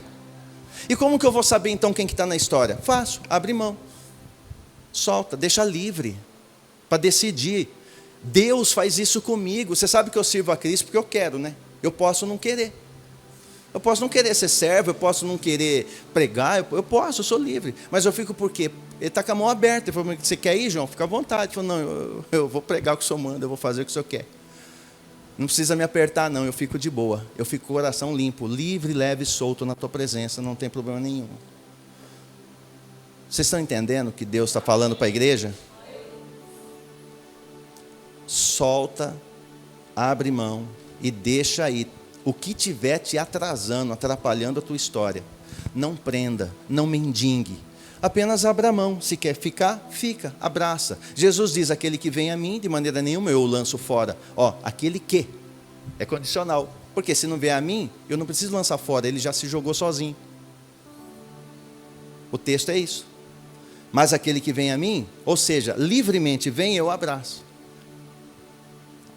S1: E como que eu vou saber então quem que está na história? Fácil, abre mão. Solta, deixa livre para decidir. Deus faz isso comigo. Você sabe que eu sirvo a Cristo porque eu quero, né? Eu posso não querer. Eu posso não querer ser servo, eu posso não querer pregar, eu posso, eu sou livre. Mas eu fico por quê? Ele está com a mão aberta. Ele falou, você quer ir, João? Fica à vontade. Ele falou, não, eu vou pregar o que o senhor manda, eu vou fazer o que o senhor quer. Não precisa me apertar, não, eu fico de boa. Eu fico com o coração limpo, livre, leve e solto na tua presença, não tem problema nenhum. Vocês estão entendendo o que Deus está falando para a igreja? Solta, abre mão e deixa aí. O que estiver te atrasando, atrapalhando a tua história, não prenda, não mendigue. Apenas abra a mão. Se quer ficar, fica, abraça. Jesus diz, aquele que vem a mim, de maneira nenhuma eu o lanço fora. Aquele que é condicional. Porque se não vier a mim, eu não preciso lançar fora, ele já se jogou sozinho. O texto é isso. Mas aquele que vem a mim, ou seja, livremente vem, eu abraço.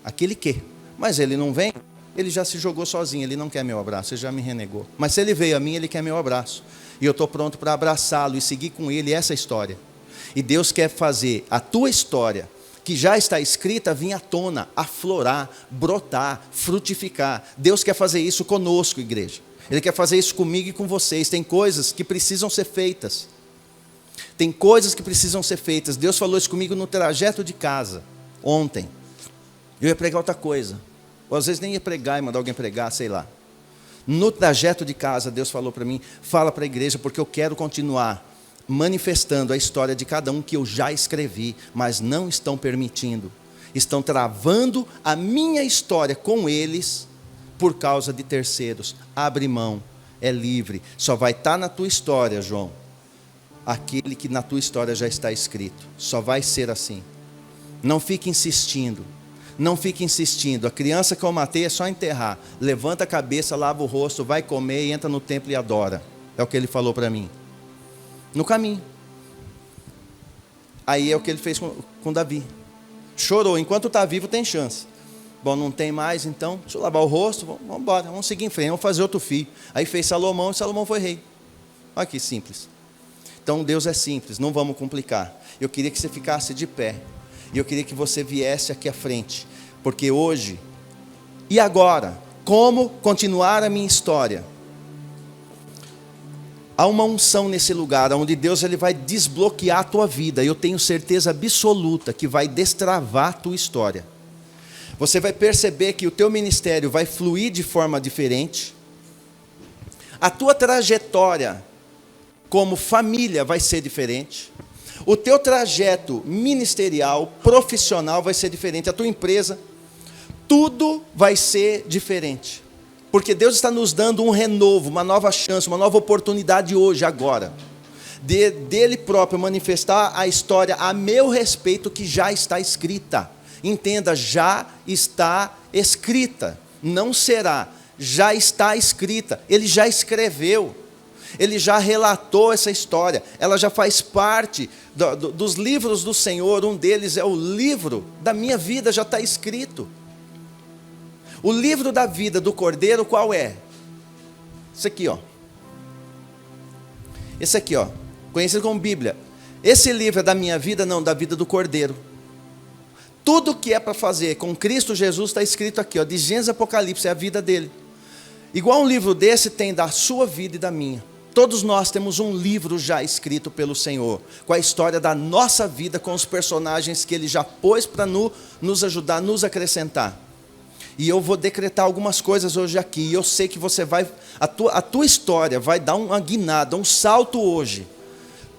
S1: Aquele que, mas ele não vem, ele já se jogou sozinho, ele não quer meu abraço, ele já me renegou. Mas se ele veio a mim, ele quer meu abraço. E eu estou pronto para abraçá-lo e seguir com ele essa história. E Deus quer fazer a tua história, que já está escrita, vir à tona, aflorar, brotar, frutificar. Deus quer fazer isso conosco, igreja. Ele quer fazer isso comigo e com vocês. Tem coisas que precisam ser feitas. Tem coisas que precisam ser feitas. Deus falou isso comigo no trajeto de casa, ontem. Eu ia pregar outra coisa. Ou às vezes nem ia pregar e mandar alguém pregar, sei lá. No trajeto de casa, Deus falou para mim, fala para a igreja, porque eu quero continuar manifestando a história de cada um que eu já escrevi, mas não estão permitindo. Estão travando a minha história com eles por causa de terceiros. Abre mão, é livre. Só vai estar na tua história, João, aquele que na tua história já está escrito. Só vai ser assim. Não fique insistindo. Não fique insistindo. A criança que eu matei é só enterrar. Levanta a cabeça, lava o rosto, vai comer e entra no templo e adora. É o que ele falou para mim. No caminho. Aí é o que ele fez com Davi. Chorou. Enquanto está vivo tem chance. Bom, não tem mais, então deixa eu lavar o rosto. Vamos embora, vamos seguir em frente, vamos fazer outro filho. Aí fez Salomão e Salomão foi rei. Olha que simples. Então Deus é simples, não vamos complicar. Eu queria que você ficasse de pé. E eu queria que você viesse aqui à frente. Porque hoje, e agora, como continuar a minha história? Há uma unção nesse lugar, onde Deus ele vai desbloquear a tua vida. Eu tenho certeza absoluta que vai destravar a tua história. Você vai perceber que o teu ministério vai fluir de forma diferente. A tua trajetória como família vai ser diferente. O teu trajeto ministerial, profissional vai ser diferente. A tua empresa, tudo vai ser diferente. Porque Deus está nos dando um renovo, uma nova chance, uma nova oportunidade hoje, agora. Dele próprio manifestar a história a meu respeito que já está escrita. Entenda, já está escrita. Não será, já está escrita. Ele já escreveu. Ele já relatou essa história. Ela já faz parte dos livros do Senhor. Um deles é o livro da minha vida, já está escrito. O livro da vida do Cordeiro, qual é? Esse aqui, ó. Esse aqui, ó. Conhecido como Bíblia. Esse livro é da minha vida, não, da vida do Cordeiro. Tudo que é para fazer com Cristo Jesus está escrito aqui, ó, de Gênesis a Apocalipse, é a vida dele. Igual um livro desse tem da sua vida e da minha. Todos nós temos um livro já escrito pelo Senhor, com a história da nossa vida, com os personagens que Ele já pôs para nos ajudar, nos acrescentar. E eu vou decretar algumas coisas hoje aqui, e eu sei que você vai, a tua história vai dar uma guinada, um salto hoje.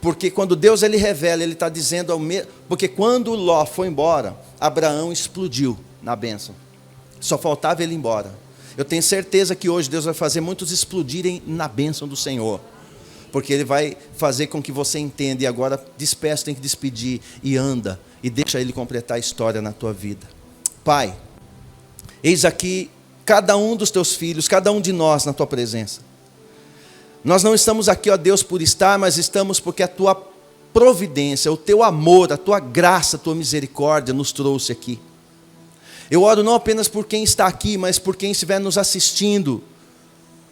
S1: Porque quando Deus ele revela, Ele está dizendo, porque quando Ló foi embora, Abraão explodiu na bênção. Só faltava ele ir embora. Eu tenho certeza que hoje Deus vai fazer muitos explodirem na bênção do Senhor. Porque Ele vai fazer com que você entenda, e agora despeça, tem que despedir, e anda, e deixa Ele completar a história na tua vida. Pai, eis aqui cada um dos teus filhos, cada um de nós na tua presença. Nós não estamos aqui, ó Deus, por estar, mas estamos porque a tua providência, o teu amor, a tua graça, a tua misericórdia nos trouxe aqui. Eu oro não apenas por quem está aqui, mas por quem estiver nos assistindo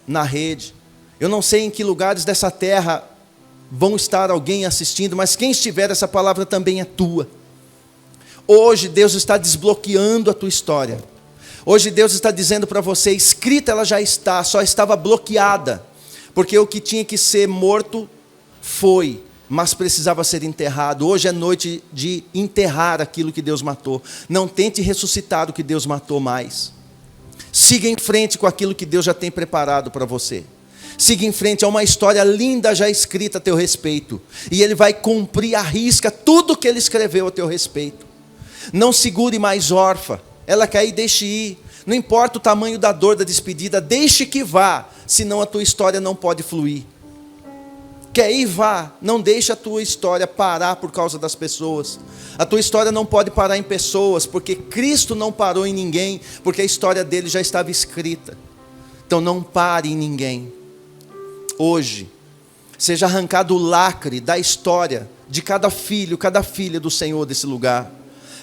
S1: na rede. Eu não sei em que lugares dessa terra vão estar alguém assistindo, mas quem estiver, essa palavra também é tua. Hoje Deus está desbloqueando a tua história. Hoje Deus está dizendo para você, escrita ela já está, só estava bloqueada. Porque o que tinha que ser morto foi, mas precisava ser enterrado. Hoje é noite de enterrar aquilo que Deus matou. Não tente ressuscitar o que Deus matou mais. Siga em frente com aquilo que Deus já tem preparado para você. Siga em frente, é uma história linda já escrita a teu respeito. E Ele vai cumprir à risca tudo que Ele escreveu a teu respeito. Não segure mais órfã. Ela quer ir, deixe ir. Não importa o tamanho da dor da despedida, deixe que vá, senão a tua história não pode fluir. Quer ir, vá, não deixe a tua história parar por causa das pessoas. A tua história não pode parar em pessoas, porque Cristo não parou em ninguém, porque a história dele já estava escrita. Então não pare em ninguém. Hoje, seja arrancado o lacre da história de cada filho, cada filha do Senhor desse lugar.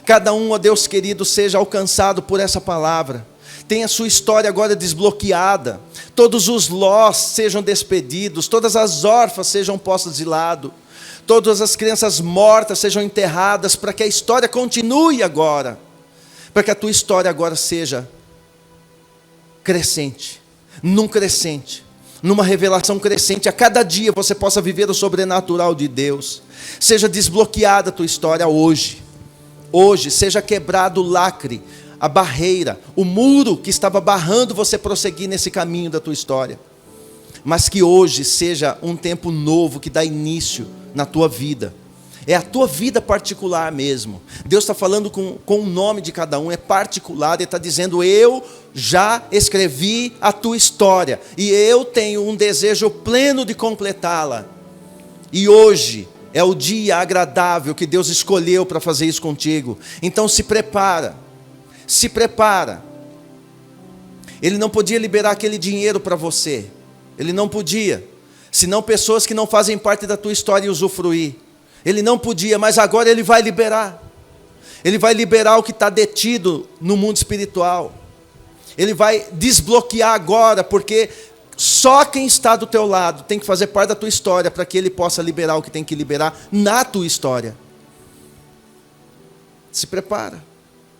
S1: Cada um, ó Deus querido, seja alcançado por essa palavra. Tenha a sua história agora desbloqueada. Todos os lós sejam despedidos. Todas as órfãs sejam postas de lado. Todas as crianças mortas sejam enterradas, para que a história continue agora. Para que a tua história agora seja crescente, num crescente, numa revelação crescente. A cada dia você possa viver o sobrenatural de Deus. Seja desbloqueada a tua história hoje. Hoje, seja quebrado o lacre, a barreira, o muro que estava barrando você prosseguir nesse caminho da tua história. Mas que hoje seja um tempo novo que dá início na tua vida. É a tua vida particular mesmo. Deus está falando com o nome de cada um, é particular. Ele está dizendo: eu já escrevi a tua história, e eu tenho um desejo pleno de completá-la. E hoje é o dia agradável que Deus escolheu para fazer isso contigo. Então se prepara. Se prepara. Ele não podia liberar aquele dinheiro para você. Ele não podia. Senão pessoas que não fazem parte da tua história iam usufruir. Ele não podia, mas agora Ele vai liberar. Ele vai liberar o que está detido no mundo espiritual. Ele vai desbloquear agora, porque só quem está do teu lado tem que fazer parte da tua história, para que Ele possa liberar o que tem que liberar na tua história. Se prepara.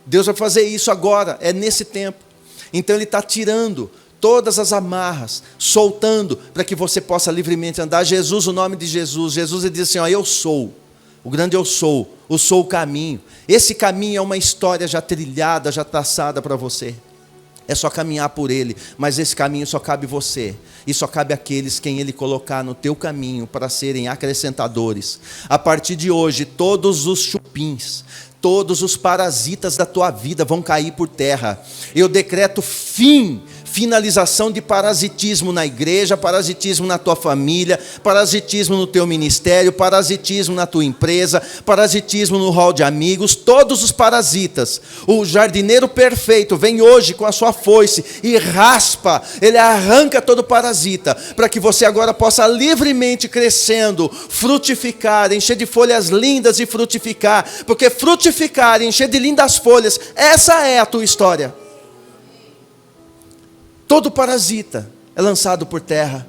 S1: Deus vai fazer isso agora, é nesse tempo. Então Ele está tirando todas as amarras, soltando, para que você possa livremente andar. Jesus, o nome de Jesus. Jesus, Ele diz assim: ó, eu sou, o grande eu sou o caminho. Esse caminho é uma história já trilhada, já traçada para você. É só caminhar por ele, mas esse caminho só cabe você, e só cabe àqueles quem Ele colocar no teu caminho para serem acrescentadores. A partir de hoje, todos os chupins, todos os parasitas da tua vida vão cair por terra. Eu decreto finalização de parasitismo na igreja, parasitismo na tua família, parasitismo no teu ministério, parasitismo na tua empresa, parasitismo no hall de amigos, todos os parasitas. O jardineiro perfeito vem hoje com a sua foice e raspa, ele arranca todo parasita, para que você agora possa livremente crescendo, frutificar, encher de folhas lindas e frutificar, porque frutificar e encher de lindas folhas, essa é a tua história. Todo parasita é lançado por terra.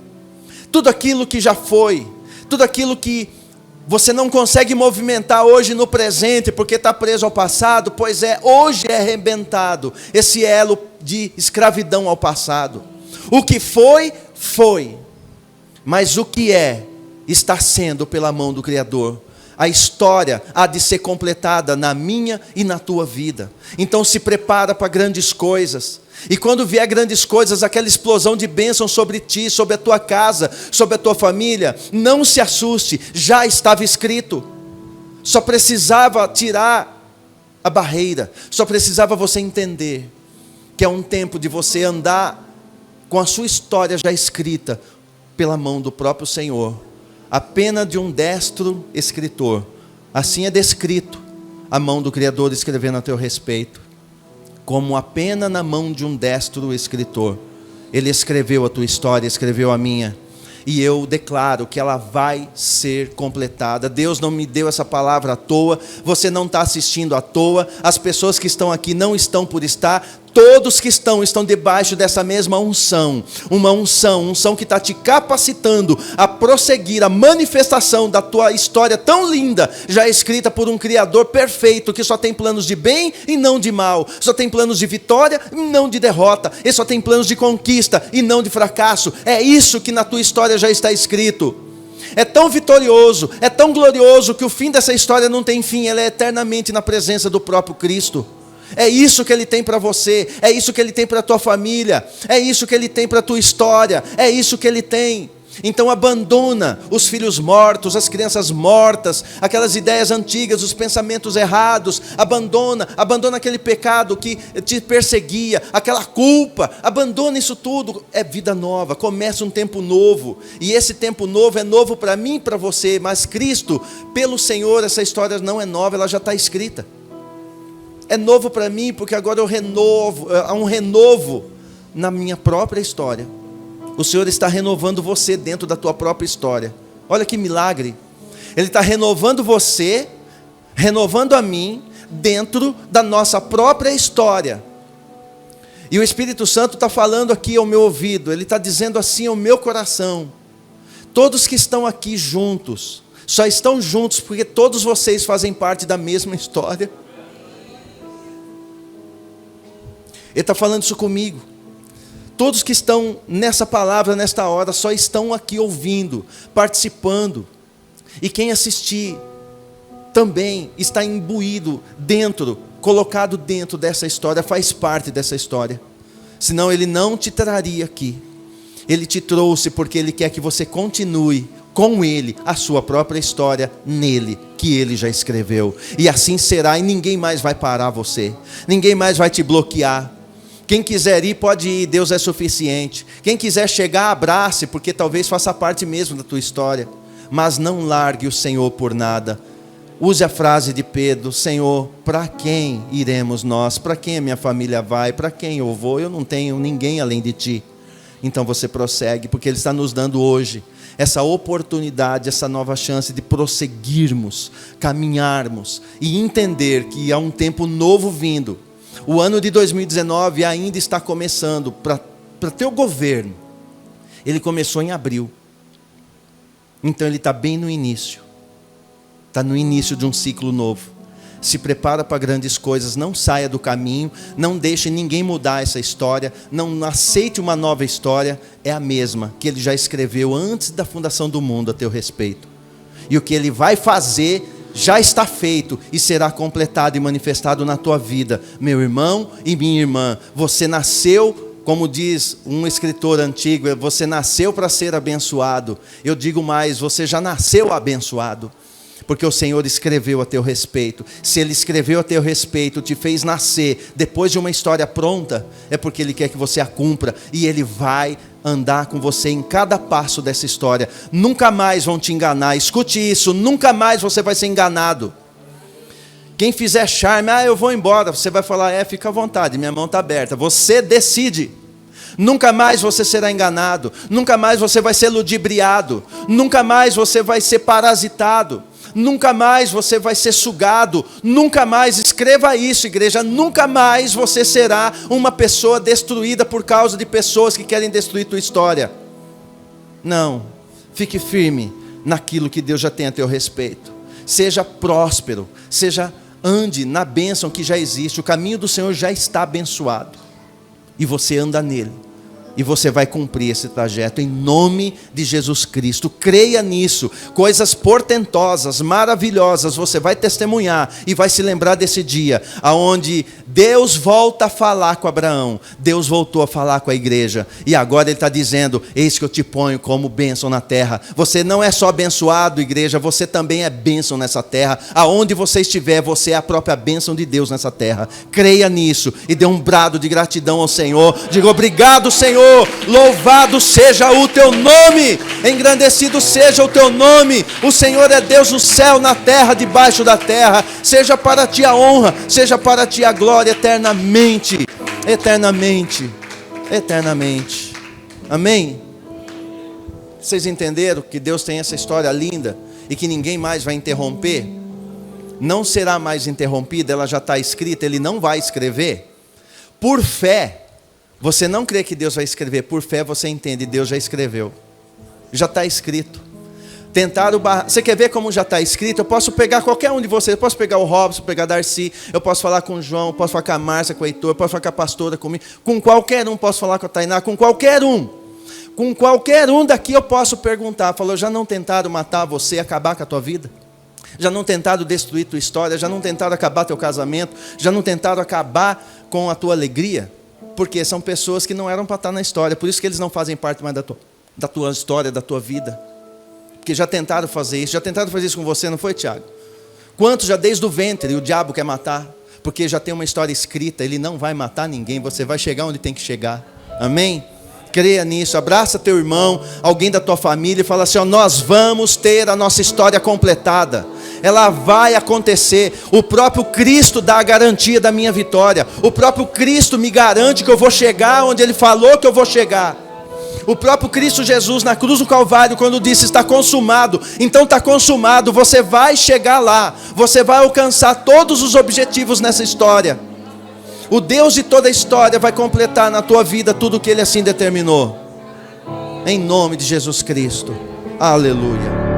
S1: Tudo aquilo que já foi, tudo aquilo que você não consegue movimentar hoje no presente, porque está preso ao passado, pois é, hoje é arrebentado esse elo de escravidão ao passado. O que foi, foi. Mas o que é, está sendo pela mão do Criador. A história há de ser completada na minha e na tua vida. Então se prepara para grandes coisas. E quando vier grandes coisas, aquela explosão de bênção sobre ti, sobre a tua casa, sobre a tua família, não se assuste, já estava escrito. Só precisava tirar a barreira, só precisava você entender que é um tempo de você andar com a sua história já escrita pela mão do próprio Senhor. A pena de um destro escritor. Assim é descrito a mão do Criador escrevendo a teu respeito. Como a pena na mão de um destro escritor. Ele escreveu a tua história, escreveu a minha. E eu declaro que ela vai ser completada. Deus não me deu essa palavra à toa. Você não está assistindo à toa. As pessoas que estão aqui não estão por estar. Todos que estão debaixo dessa mesma unção. Uma unção que está te capacitando a prosseguir a manifestação da tua história tão linda, já escrita por um Criador perfeito, que só tem planos de bem e não de mal. Só tem planos de vitória e não de derrota. Ele só tem planos de conquista e não de fracasso. É isso que na tua história já está escrito. É tão vitorioso, é tão glorioso, que o fim dessa história não tem fim. Ela é eternamente na presença do próprio Cristo. É isso que Ele tem para você, é isso que Ele tem para a tua família, é isso que Ele tem para a tua história, é isso que Ele tem. Então abandona os filhos mortos, as crianças mortas, aquelas ideias antigas, os pensamentos errados. Abandona aquele pecado que te perseguia, aquela culpa. Abandona isso tudo. É vida nova, começa um tempo novo. E esse tempo novo é novo para mim e para você. Mas Cristo, pelo Senhor, essa história não é nova, ela já está escrita. É novo para mim, porque agora eu renovo, há um renovo na minha própria história. O Senhor está renovando você dentro da tua própria história. Olha que milagre. Ele está renovando você, renovando a mim, dentro da nossa própria história. E o Espírito Santo está falando aqui ao meu ouvido, ele está dizendo assim ao meu coração: todos que estão aqui juntos, só estão juntos porque todos vocês fazem parte da mesma história. Ele está falando isso comigo. Todos que estão nessa palavra, nesta hora, só estão aqui ouvindo, participando. E quem assistir também está imbuído dentro, colocado dentro dessa história, faz parte dessa história. Senão ele não te traria aqui. Ele te trouxe porque ele quer que você continue com ele a sua própria história nele, que ele já escreveu. E assim será, e ninguém mais vai parar você. Ninguém mais vai te bloquear. Quem quiser ir, pode ir, Deus é suficiente. Quem quiser chegar, abrace, porque talvez faça parte mesmo da tua história. Mas não largue o Senhor por nada. Use a frase de Pedro: Senhor, para quem iremos nós? Para quem a minha família vai? Para quem eu vou? Eu não tenho ninguém além de ti. Então você prossegue, porque Ele está nos dando hoje essa oportunidade, essa nova chance de prosseguirmos, caminharmos e entender que há um tempo novo vindo. O ano de 2019 ainda está começando para teu governo. Ele começou em abril. Então ele está bem no início. Está no início de um ciclo novo. Se prepara para grandes coisas, não saia do caminho, não deixe ninguém mudar essa história, não aceite uma nova história, é a mesma que ele já escreveu antes da fundação do mundo a teu respeito. E o que ele vai fazer já está feito e será completado e manifestado na tua vida. Meu irmão e minha irmã, você nasceu, como diz um escritor antigo, você nasceu para ser abençoado. Eu digo mais, você já nasceu abençoado. Porque o Senhor escreveu a teu respeito. Se Ele escreveu a teu respeito, te fez nascer depois de uma história pronta, é porque Ele quer que você a cumpra. E Ele vai andar com você em cada passo dessa história. Nunca mais vão te enganar. Escute isso, nunca mais você vai ser enganado. Quem fizer charme, eu vou embora. Você vai falar, fica à vontade, minha mão está aberta. Você decide. Nunca mais você será enganado. Nunca mais você vai ser ludibriado. Nunca mais você vai ser parasitado. Nunca mais você vai ser sugado. Nunca mais, escreva isso, igreja, nunca mais você será uma pessoa destruída por causa de pessoas que querem destruir tua história. Não, fique firme naquilo que Deus já tem a teu respeito. Seja próspero, ande na bênção que já existe. O caminho do Senhor já está abençoado. E você anda nele. E você vai cumprir esse trajeto em nome de Jesus Cristo. Creia nisso. Coisas portentosas, maravilhosas, você vai testemunhar e vai se lembrar desse dia aonde Deus volta a falar com Abraão. Deus voltou a falar com a igreja. E agora Ele está dizendo, eis que eu te ponho como bênção na terra. Você não é só abençoado, igreja, você também é bênção nessa terra. Aonde você estiver, você é a própria bênção de Deus nessa terra. Creia nisso e dê um brado de gratidão ao Senhor. Diga, obrigado, Senhor. Louvado seja o teu nome, engrandecido seja o teu nome. O Senhor é Deus no céu, na terra, debaixo da terra. Seja para ti a honra, seja para ti a glória eternamente, eternamente, eternamente. Amém? Vocês entenderam que Deus tem essa história linda e que ninguém mais vai interromper? Não será mais interrompida, ela já está escrita, Ele não vai escrever. Por fé, você não crê que Deus vai escrever, por fé você entende, Deus já escreveu. Já está escrito. Tentaram barrar. Você quer ver como já está escrito? Eu posso pegar qualquer um de vocês, eu posso pegar o Robson, pegar a Darcy, eu posso falar com o João, eu posso falar com a Márcia, com o Heitor, eu posso falar com a pastora, comigo, com qualquer um, posso falar com a Tainá, com qualquer um. Com qualquer um daqui eu posso perguntar. Falou, já não tentaram matar você, acabar com a tua vida? Já não tentaram destruir tua história? Já não tentaram acabar teu casamento? Já não tentaram acabar com a tua alegria? Porque são pessoas que não eram para estar na história. Por isso que eles não fazem parte mais da tua história, da tua vida. Porque já tentaram fazer isso. Já tentaram fazer isso com você, não foi, Tiago? Quantos já desde o ventre o diabo quer matar? Porque já tem uma história escrita. Ele não vai matar ninguém. Você vai chegar onde tem que chegar. Amém? Creia nisso. Abraça teu irmão, alguém da tua família e fala assim, nós vamos ter a nossa história completada. Ela vai acontecer. O próprio Cristo dá a garantia da minha vitória. O próprio Cristo me garante que eu vou chegar onde Ele falou que eu vou chegar. O próprio Cristo Jesus na cruz do Calvário, quando disse está consumado, então está consumado, você vai chegar lá, você vai alcançar todos os objetivos nessa história. O Deus de toda a história vai completar na tua vida tudo o que Ele assim determinou. Em nome de Jesus Cristo. Aleluia.